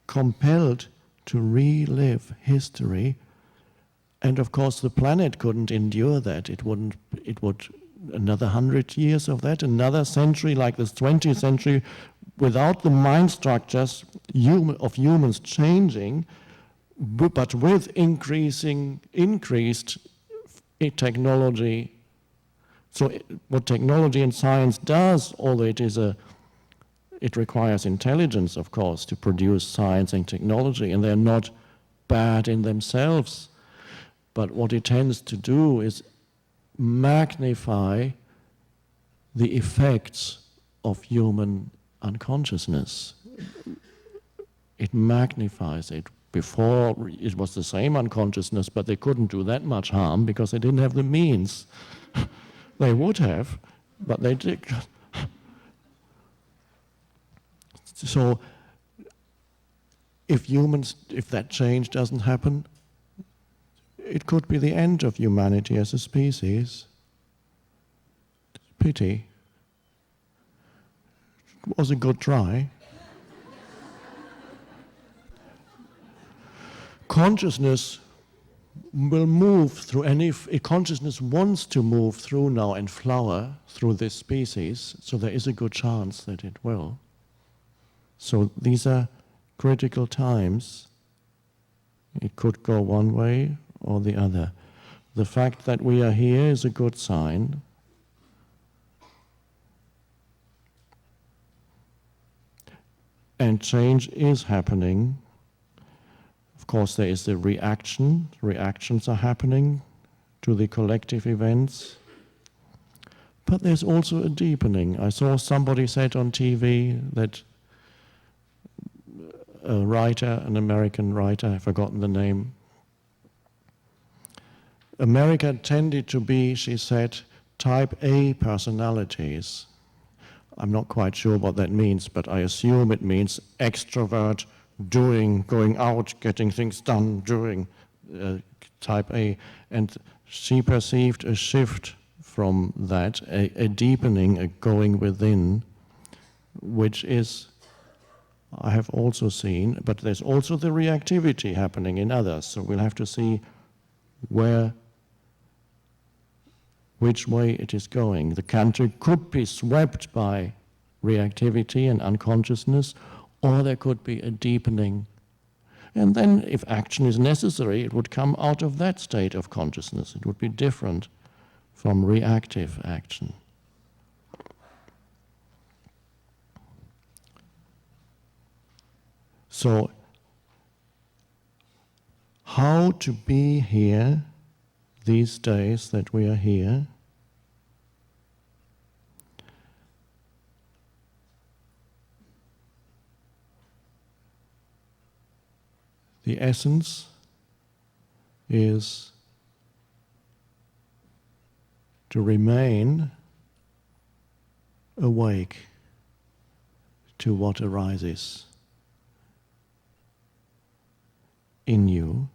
Compelled to relive history And of course the planet couldn't endure that. It would another 100 years of that, another century like this 20th century, without the mind structures of humans changing, but with increased technology. So what technology and science does, although it requires intelligence, of course, to produce science and technology, and they're not bad in themselves, but what it tends to do is magnify the effects of human unconsciousness. It magnifies it. Before, it was the same unconsciousness, but they couldn't do that much harm because they didn't have the means. They would have, but they did. So, if that change doesn't happen, it could be the end of humanity as a species. Pity. It was a good try. Consciousness will move through consciousness wants to move through now and flower through this species, so there is a good chance that it will. So these are critical times. It could go one way or the other. The fact that we are here is a good sign. And change is happening. Of course, there is the reaction. Reactions are happening to the collective events. But there's also a deepening. I saw somebody said on TV that a writer, an American writer, I've forgotten the name. America tended to be, she said, type A personalities. I'm not quite sure what that means, but I assume it means extrovert, doing, going out, getting things done, doing, type A. And she perceived a shift from that, a deepening, a going within, which is, I have also seen, but there's also the reactivity happening in others. So we'll have to see which way it is going. The country could be swept by reactivity and unconsciousness, or there could be a deepening. And then if action is necessary, it would come out of that state of consciousness. It would be different from reactive action. So, how to be here these days that we are here? The essence is to remain awake to what arises in you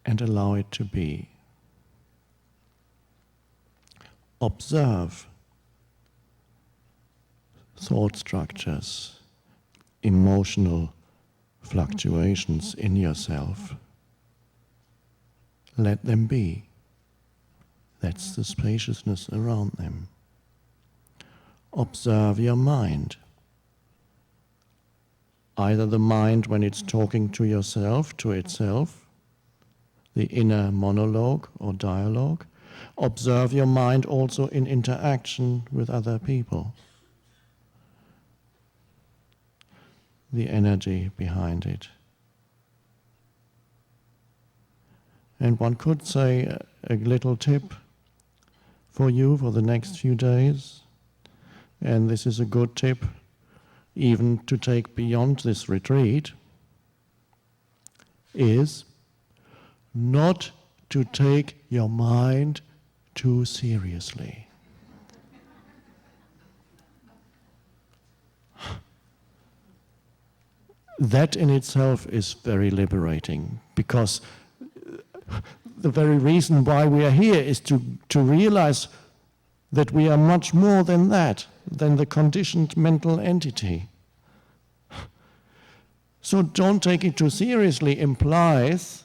and allow it to be. Observe thought structures, emotional fluctuations in yourself. Let them be. That's the spaciousness around them. Observe your mind. Either the mind when it's talking to yourself, to itself, the inner monologue or dialogue. Observe your mind also in interaction with other people. The energy behind it. And one could say a little tip for you for the next few days, and this is a good tip even to take beyond this retreat, is not to take your mind too seriously. That in itself is very liberating, because the very reason why we are here is to realize that we are much more than that, than the conditioned mental entity. So don't take it too seriously implies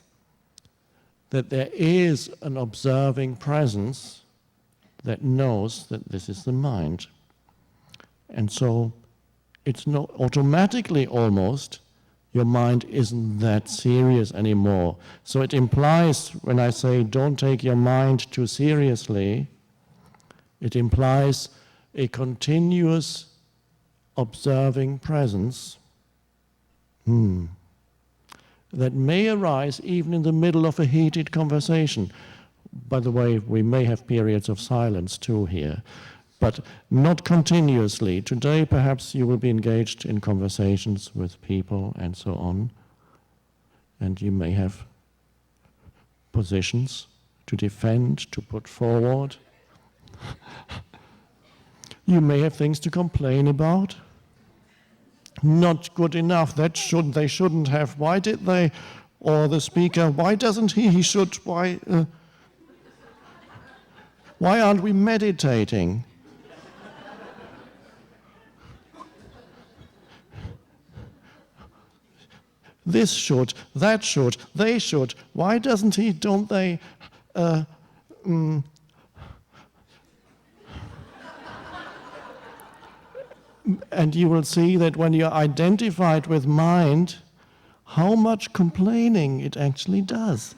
that there is an observing presence that knows that this is the mind. And so it's not automatically almost your mind isn't that serious anymore. So it implies, when I say don't take your mind too seriously, it implies a continuous observing presence that may arise even in the middle of a heated conversation. By the way, we may have periods of silence too here, but not continuously. Today perhaps you will be engaged in conversations with people and so on, and you may have positions to defend, to put forward. You may have things to complain about. Not good enough, they shouldn't have. Why did they? Or the speaker, why doesn't he should, why aren't we meditating? This should, that should, they should, why doesn't he, don't they? And you will see that when you're identified with mind, how much complaining it actually does.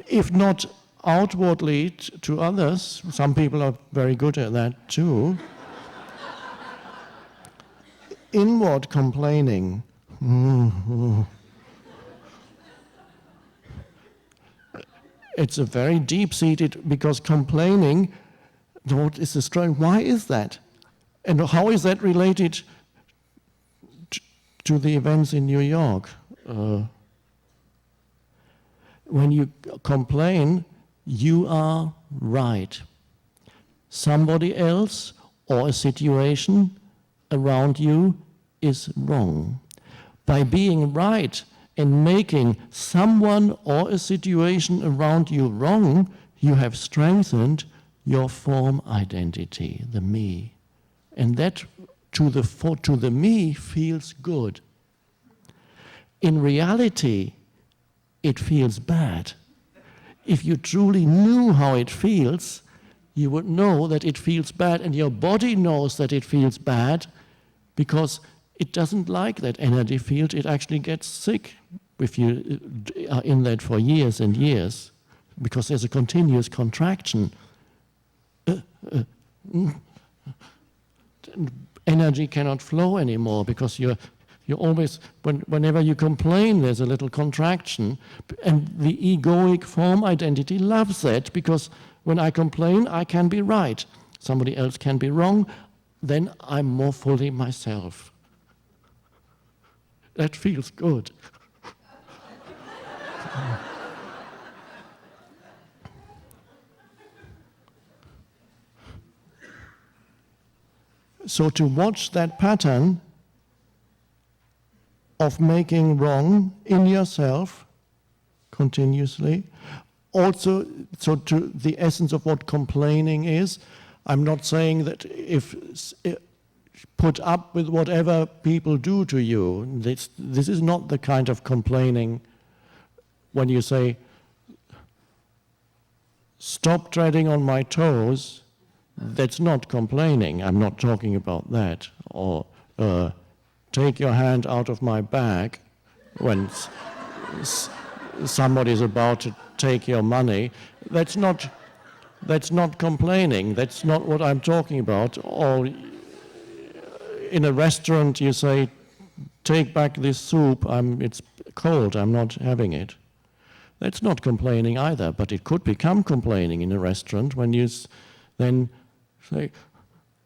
If not outwardly to others, some people are very good at that too. Inward complaining. It's a very deep-seated, because complaining, what is the strength? Why is that? And how is that related to the events in New York? When you complain, you are right. Somebody else or a situation around you is wrong. By being right and making someone or a situation around you wrong, you have strengthened your form identity, the me. And that to the me feels good. In reality, it feels bad. If you truly knew how it feels, you would know that it feels bad, and your body knows that it feels bad because it doesn't like that energy field. It actually gets sick if you are in that for years and years, because there's a continuous contraction. Energy cannot flow anymore because you're always, whenever you complain, there's a little contraction, and the egoic form identity loves that, because when I complain, I can be right. Somebody else can be wrong, then I'm more fully myself. That feels good. So to watch that pattern of making wrong in yourself continuously, also, so to the essence of what complaining is, I'm not saying that if put up with whatever people do to you, this is not the kind of complaining when you say, stop treading on my toes. That's not complaining. I'm not talking about that. Or take your hand out of my bag when somebody's about to take your money. That's not complaining. That's not what I'm talking about. Or in a restaurant you say, take back this soup, it's cold, I'm not having it. That's not complaining either, but it could become complaining in a restaurant when you then say,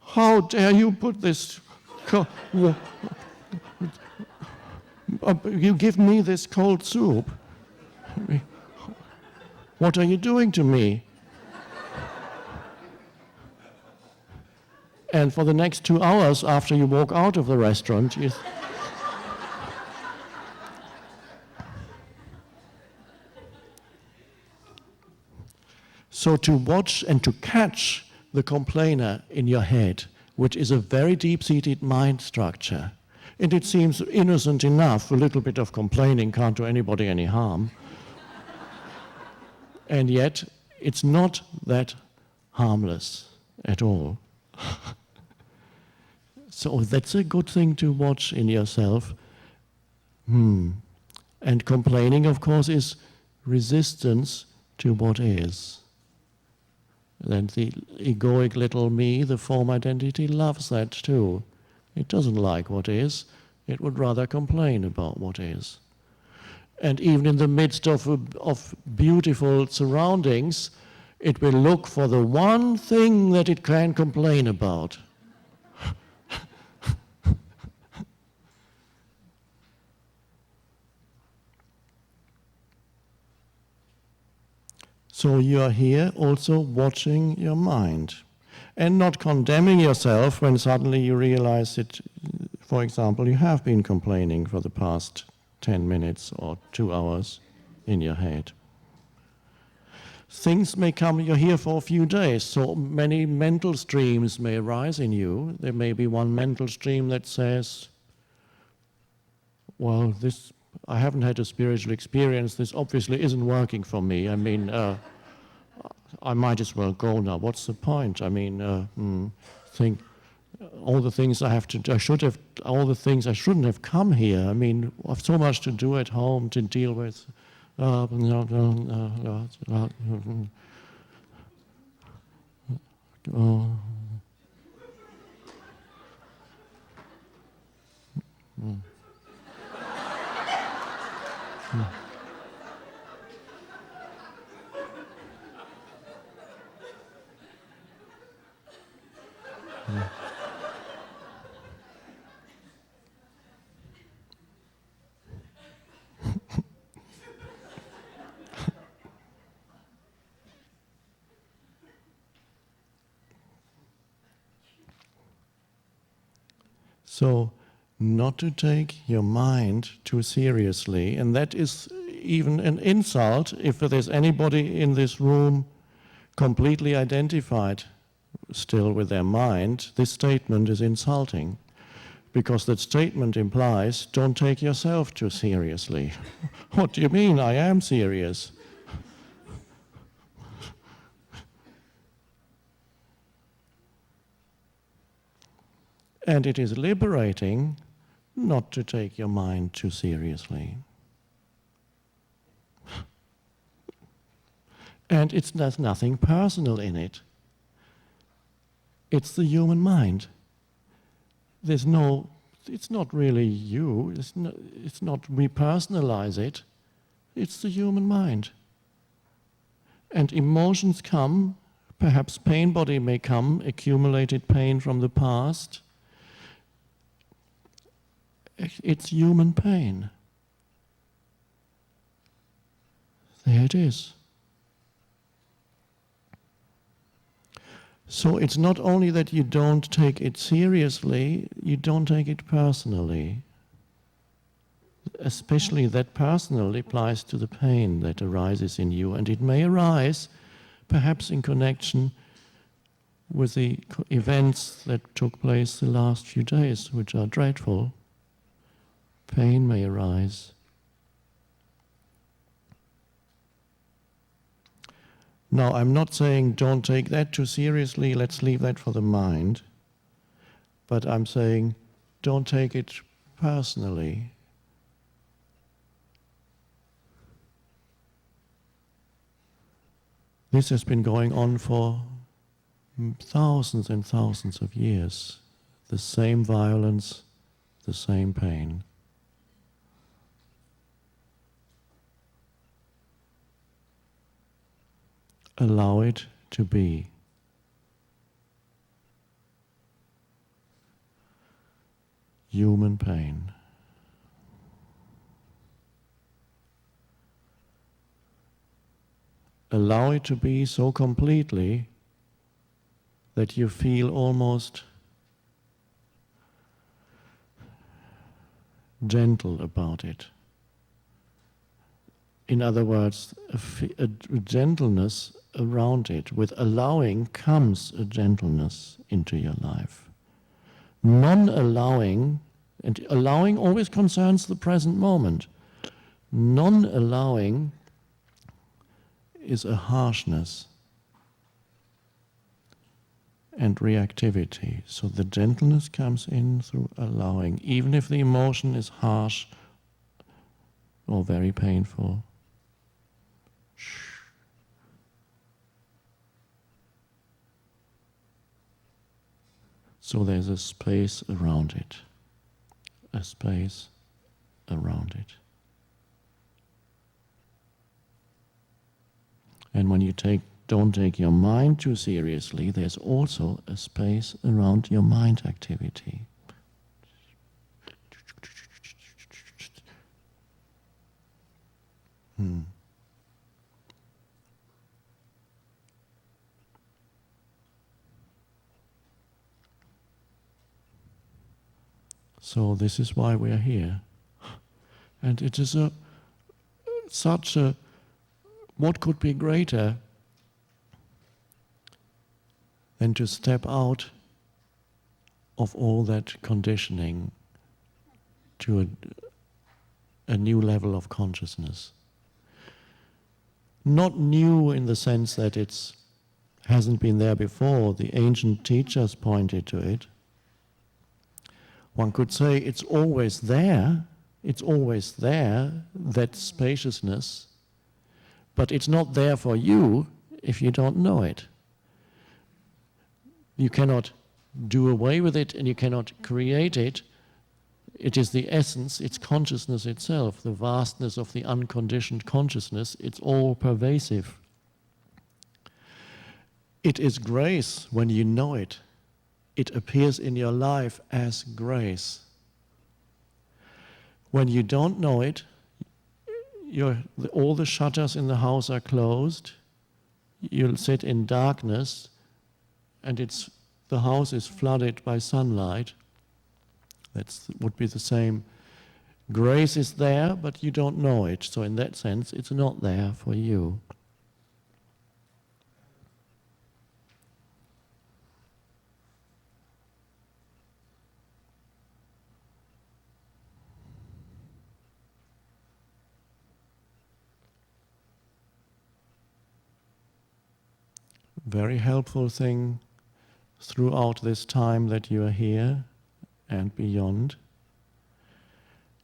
how dare you put this, you give me this cold soup. What are you doing to me? And for the next 2 hours after you walk out of the restaurant, so to watch and to catch the complainer in your head, which is a very deep-seated mind structure, And it seems innocent enough, a little bit of complaining can't do anybody any harm. And yet, it's not that harmless at all. So that's a good thing to watch in yourself. And complaining, of course, is resistance to what is. Then the egoic little me, the form identity, loves that too. It doesn't like what is. It would rather complain about what is. And even in the midst of beautiful surroundings, it will look for the one thing that it can complain about. So you are here also watching your mind and not condemning yourself when suddenly you realize that, for example, you have been complaining for the past 10 minutes or 2 hours in your head. Things may come, you're here for a few days, so many mental streams may arise in you. There may be one mental stream that says, well, I haven't had a spiritual experience, this obviously isn't working for me. I mean, I might as well go now. What's the point? I mean, think all the things I shouldn't have come here. I mean, I have so much to do at home to deal with. So, not to take your mind too seriously, and that is even an insult if there's anybody in this room completely identified still with their mind. This statement is insulting, because that statement implies, don't take yourself too seriously. What do you mean? I am serious. And it is liberating not to take your mind too seriously. And there's nothing personal in it. It's the human mind. It's not really you, it's not we personalize it, it's the human mind. And emotions come, perhaps pain body may come, accumulated pain from the past. It's human pain. There it is. So it's not only that you don't take it seriously, you don't take it personally. Especially that personal applies to the pain that arises in you, and it may arise perhaps in connection with the events that took place the last few days, which are dreadful. Pain may arise. Now, I'm not saying don't take that too seriously, let's leave that for the mind. But I'm saying don't take it personally. This has been going on for thousands and thousands of years. The same violence, the same pain. Allow it to be. Human pain. Allow it to be so completely that you feel almost gentle about it. In other words, a gentleness around it. With allowing comes a gentleness into your life. Non-allowing And allowing always concerns the present moment. Non-allowing is a harshness and reactivity. So the gentleness comes in through allowing, even if the emotion is harsh or very painful. So there's a space around it. A space around it. And when you don't take your mind too seriously, there's also a space around your mind activity. So this is why we are here. And it is what could be greater than to step out of all that conditioning to a new level of consciousness. Not new in the sense that it hasn't been there before. The ancient teachers pointed to it. One could say it's always there, that spaciousness, but it's not there for you if you don't know it. You cannot do away with it and you cannot create it. It is the essence, it's consciousness itself, the vastness of the unconditioned consciousness. It's all pervasive. It is grace when you know it. It appears in your life as grace. When you don't know it, all the shutters in the house are closed. You'll sit in darkness, and the house is flooded by sunlight. That would be the same. Grace is there, but you don't know it. So in that sense, it's not there for you. Very helpful thing throughout this time that you are here and beyond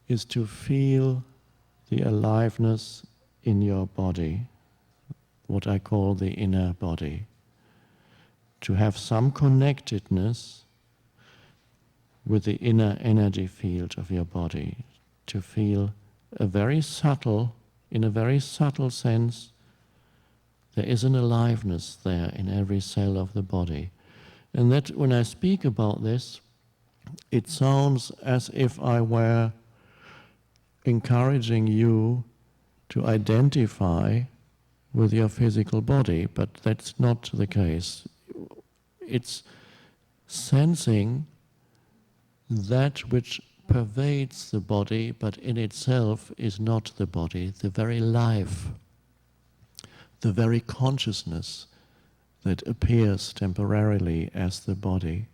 is to feel the aliveness in your body, what I call the inner body. To have some connectedness with the inner energy field of your body, to feel in a very subtle sense, there is an aliveness there in every cell of the body. And that when I speak about this, it sounds as if I were encouraging you to identify with your physical body, but that's not the case. It's sensing that which pervades the body, but in itself is not the body, the very life, the very consciousness that appears temporarily as the body.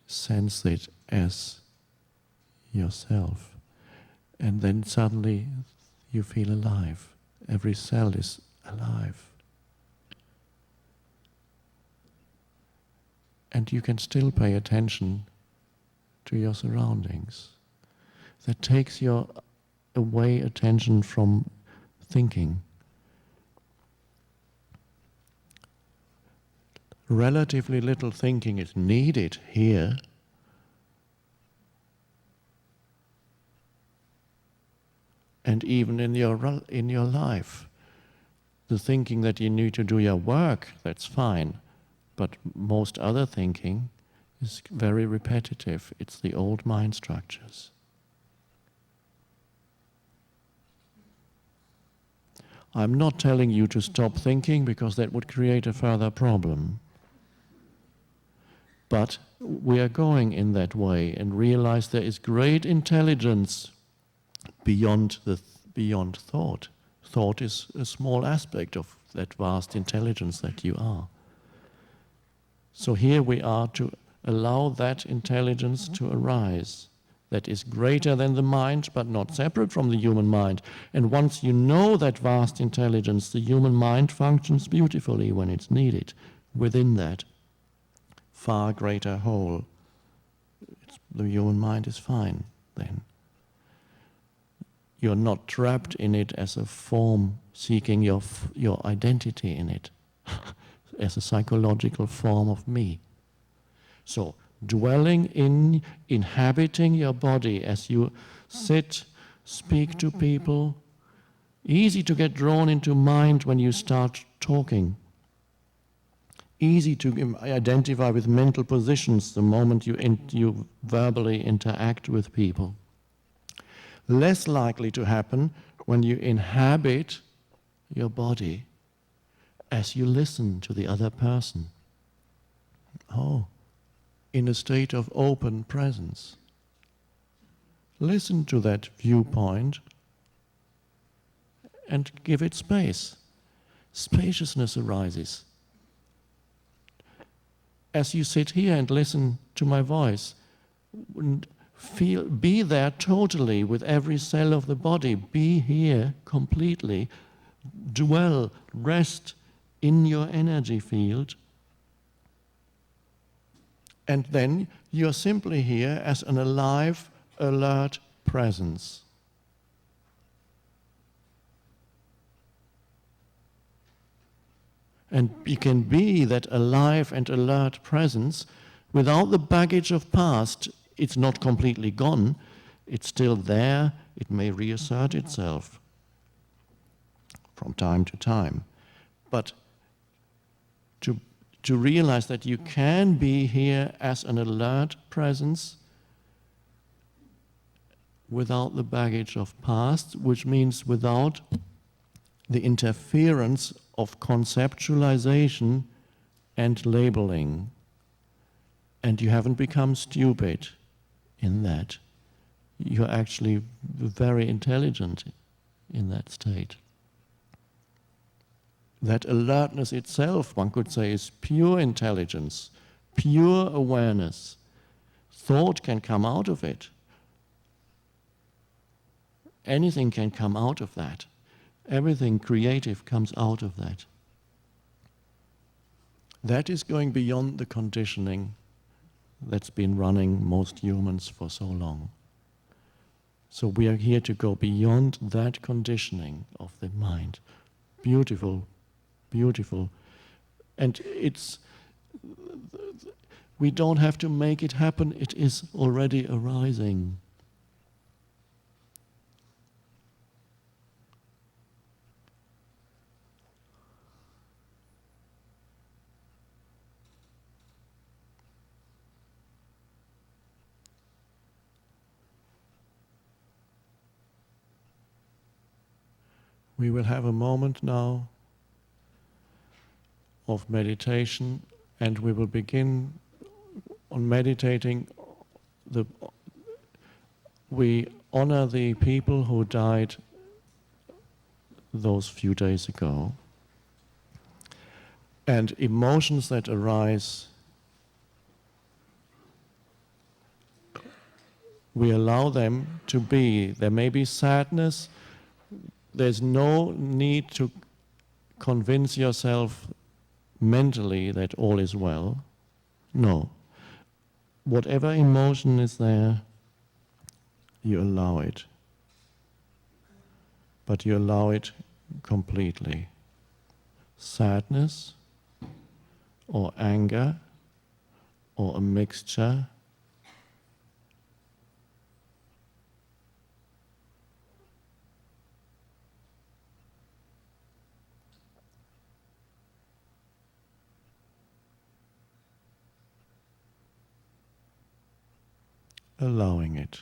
Sense it as yourself. And then suddenly you feel alive. Every cell is alive. And you can still pay attention to your surroundings. That takes your away attention from thinking. Relatively little thinking is needed here. And even in your life, the thinking that you need to do your work, that's fine. But most other thinking is very repetitive. It's the old mind structures. I'm not telling you to stop thinking because that would create a further problem. But we are going in that way and realize there is great intelligence beyond thought. Thought is a small aspect of that vast intelligence that you are. So here we are to Allow that intelligence to arise. That is greater than the mind, but not separate from the human mind. And once you know that vast intelligence, the human mind functions beautifully when it's needed. Within that far greater whole, the human mind is fine then. You're not trapped in it as a form, seeking your identity in it, as a psychological form of me. So, dwelling in, inhabiting your body as you sit, speak to people. Easy to get drawn into mind when you start talking. Easy to identify with mental positions the moment you verbally interact with people. Less likely to happen when you inhabit your body as you listen to the other person. Oh, in a state of open presence. Listen to that viewpoint and give it space. Spaciousness arises. As you sit here and listen to my voice, be there totally with every cell of the body. Be here completely. Dwell, rest in your energy field. And then you're simply here as an alive, alert presence. And you can be that alive and alert presence without the baggage of past. It's not completely gone. It's still there. It may reassert itself from time to time. But to realize that you can be here as an alert presence without the baggage of past, which means without the interference of conceptualization and labeling. And you haven't become stupid in that. You're actually very intelligent in that state. That alertness itself, one could say, is pure intelligence, pure awareness. Thought can come out of it. Anything can come out of that. Everything creative comes out of that. That is going beyond the conditioning that's been running most humans for so long. So we are here to go beyond that conditioning of the mind. Beautiful, beautiful. And we don't have to make it happen, it is already arising. We will have a moment now of meditation, and we will begin on meditating. We honor the people who died those few days ago, and emotions that arise, we allow them to be. There may be sadness. There's no need to convince yourself mentally that all is well. No. Whatever emotion is there, you allow it. But you allow it completely. Sadness, or anger, or a mixture. Allowing it.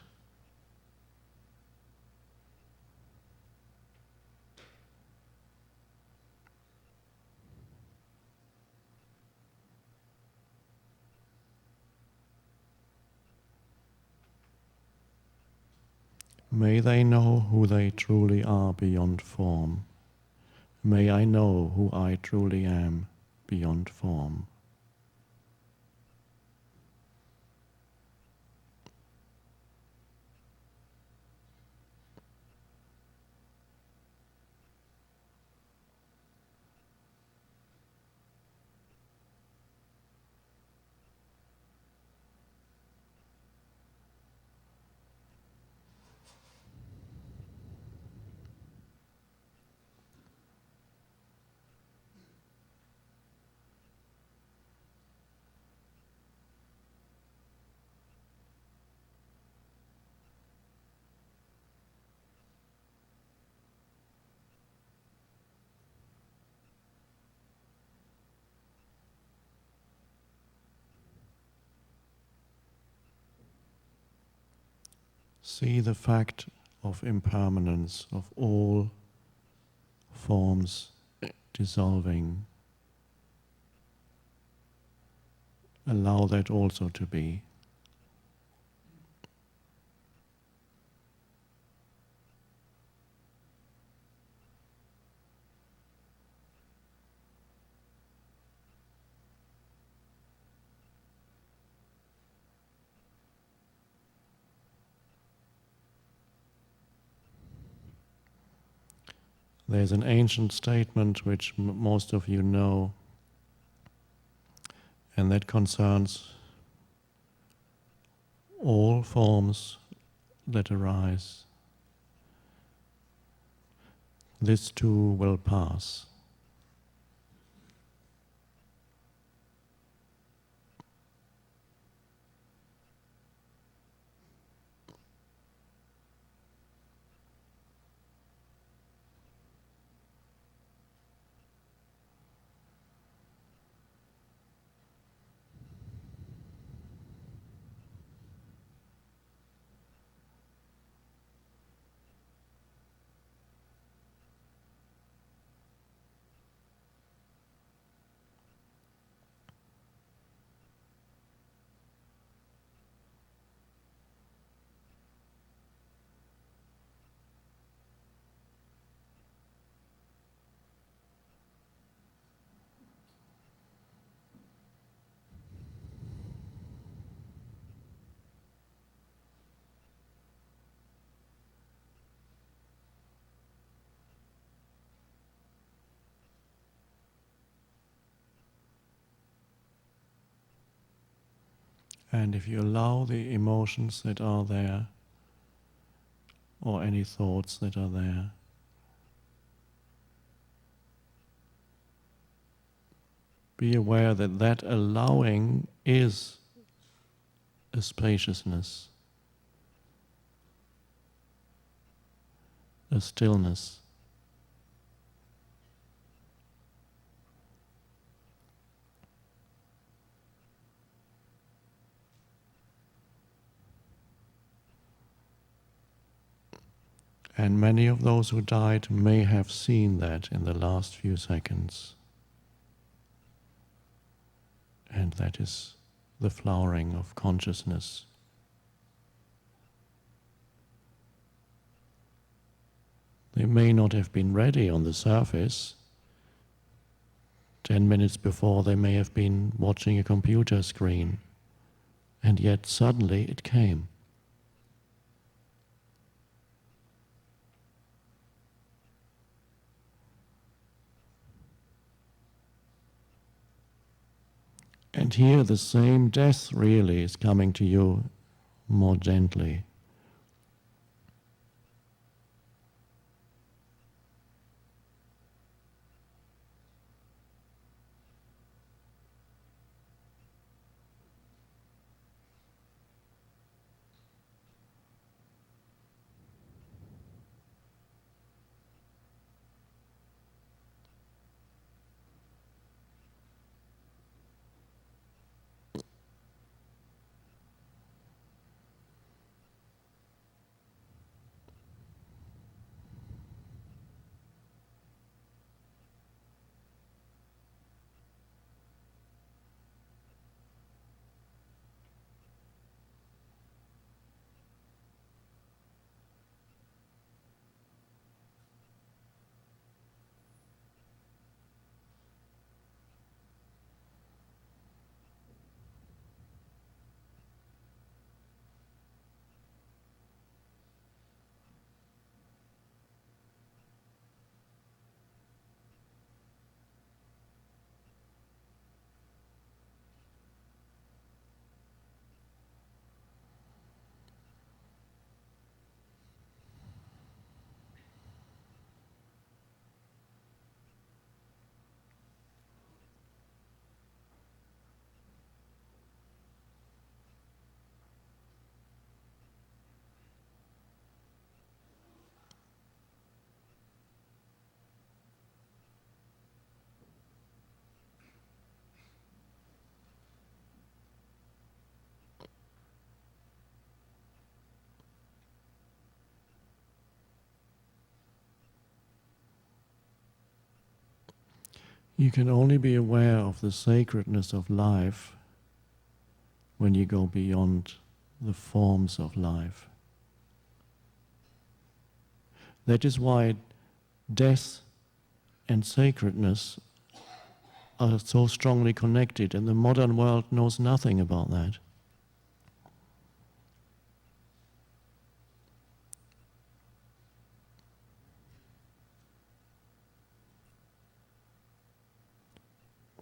May they know who they truly are beyond form. May I know who I truly am beyond form. See the fact of impermanence of all forms dissolving. Allow that also to be. There's an ancient statement which most of you know, and that concerns all forms that arise. This too will pass. And if you allow the emotions that are there, or any thoughts that are there, be aware that that allowing is a spaciousness, a stillness. And many of those who died may have seen that in the last few seconds. And that is the flowering of consciousness. They may not have been ready on the surface. 10 minutes before they may have been watching a computer screen, and yet suddenly it came. And here the same death really is coming to you more gently. You can only be aware of the sacredness of life when you go beyond the forms of life. That is why death and sacredness are so strongly connected, and the modern world knows nothing about that.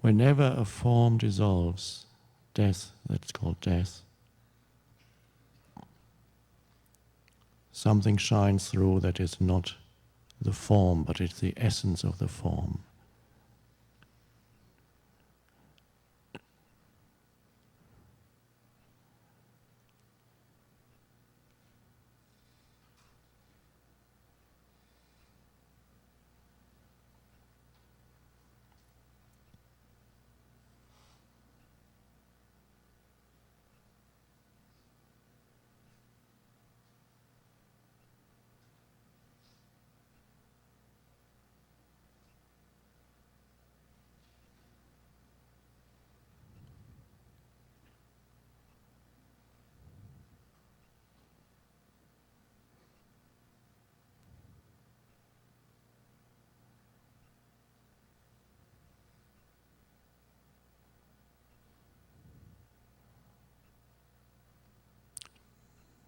Whenever a form dissolves, death, that's called death, something shines through that is not the form, but it's the essence of the form.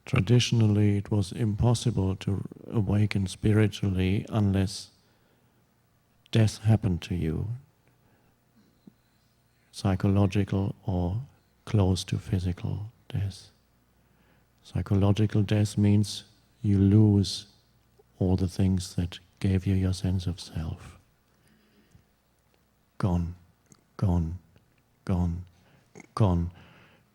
Traditionally, it was impossible to awaken spiritually unless death happened to you, psychological or close to physical death. Psychological death means you lose all the things that gave you your sense of self. Gone, gone, gone, gone.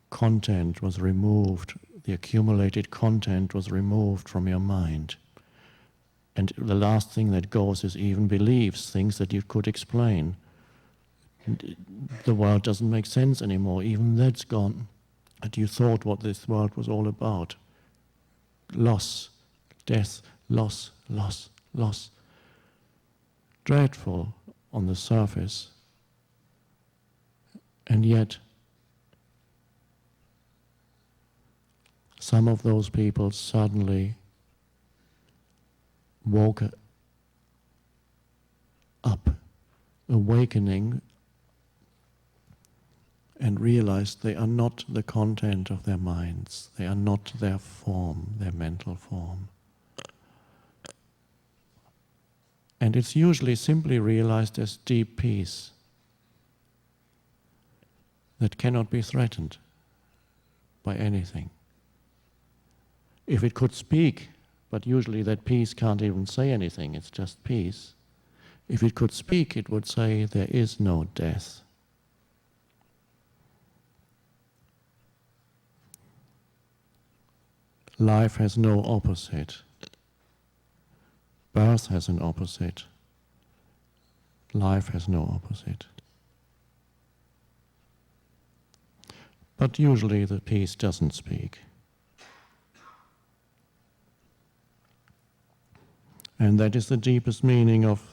Content was removed. The accumulated content was removed from your mind. And the last thing that goes is even beliefs, things that you could explain. The world doesn't make sense anymore, even that's gone. And you thought what this world was all about. Loss, death, loss, loss, loss. Dreadful on the surface. And yet, some of those people suddenly woke up, awakening, and realized they are not the content of their minds. They are not their form, their mental form. And it's usually simply realized as deep peace that cannot be threatened by anything. If it could speak, but usually that peace can't even say anything, it's just peace. If it could speak, it would say, there is no death. Life has no opposite. Birth has an opposite. Life has no opposite. But usually the peace doesn't speak. And that is the deepest meaning of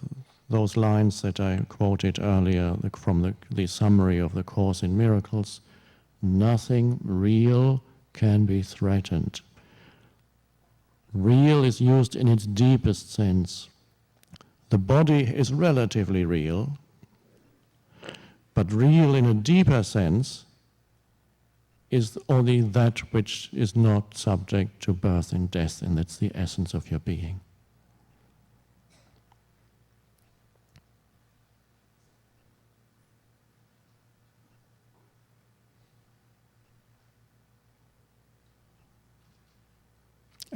those lines that I quoted earlier from the summary of the Course in Miracles. Nothing real can be threatened. Real is used in its deepest sense. The body is relatively real, but real in a deeper sense is only that which is not subject to birth and death, and that's the essence of your being.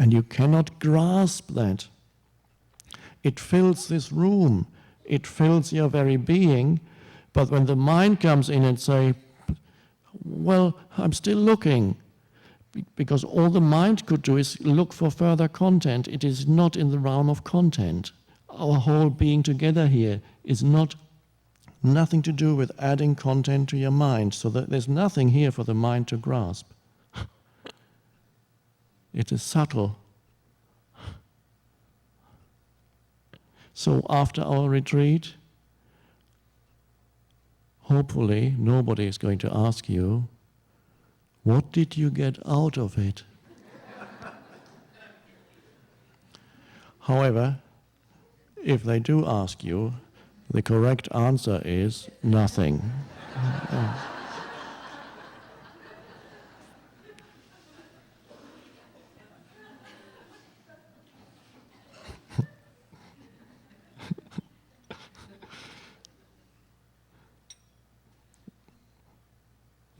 And you cannot grasp that. It fills this room. It fills your very being. But when the mind comes in and says, well, I'm still looking, because all the mind could do is look for further content. It is not in the realm of content. Our whole being together here is nothing to do with adding content to your mind, so that there's nothing here for the mind to grasp. It is subtle. So after our retreat, hopefully nobody is going to ask you, what did you get out of it? However, if they do ask you, the correct answer is nothing.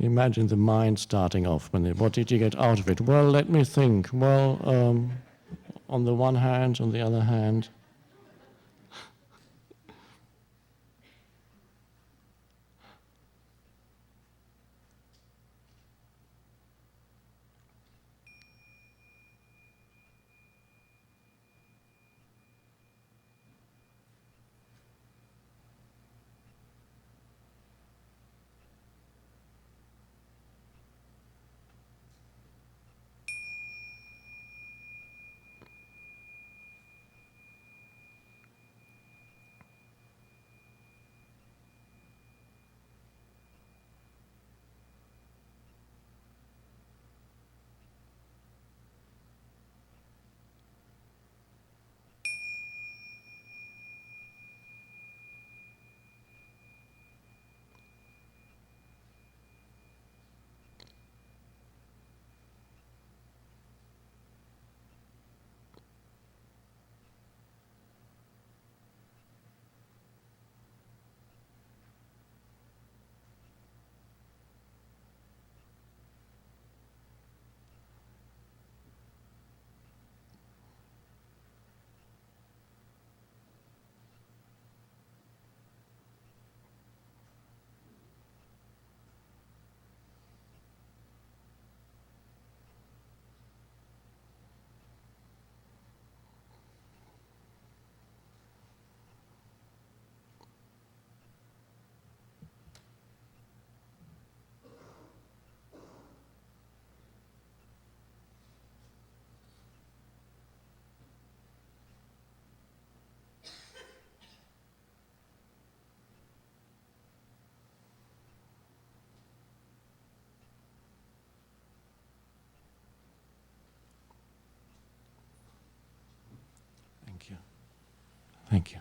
Imagine the mind starting off. What did you get out of it? Well, let me think. Well, on the one hand, on the other hand. Thank you. Thank you.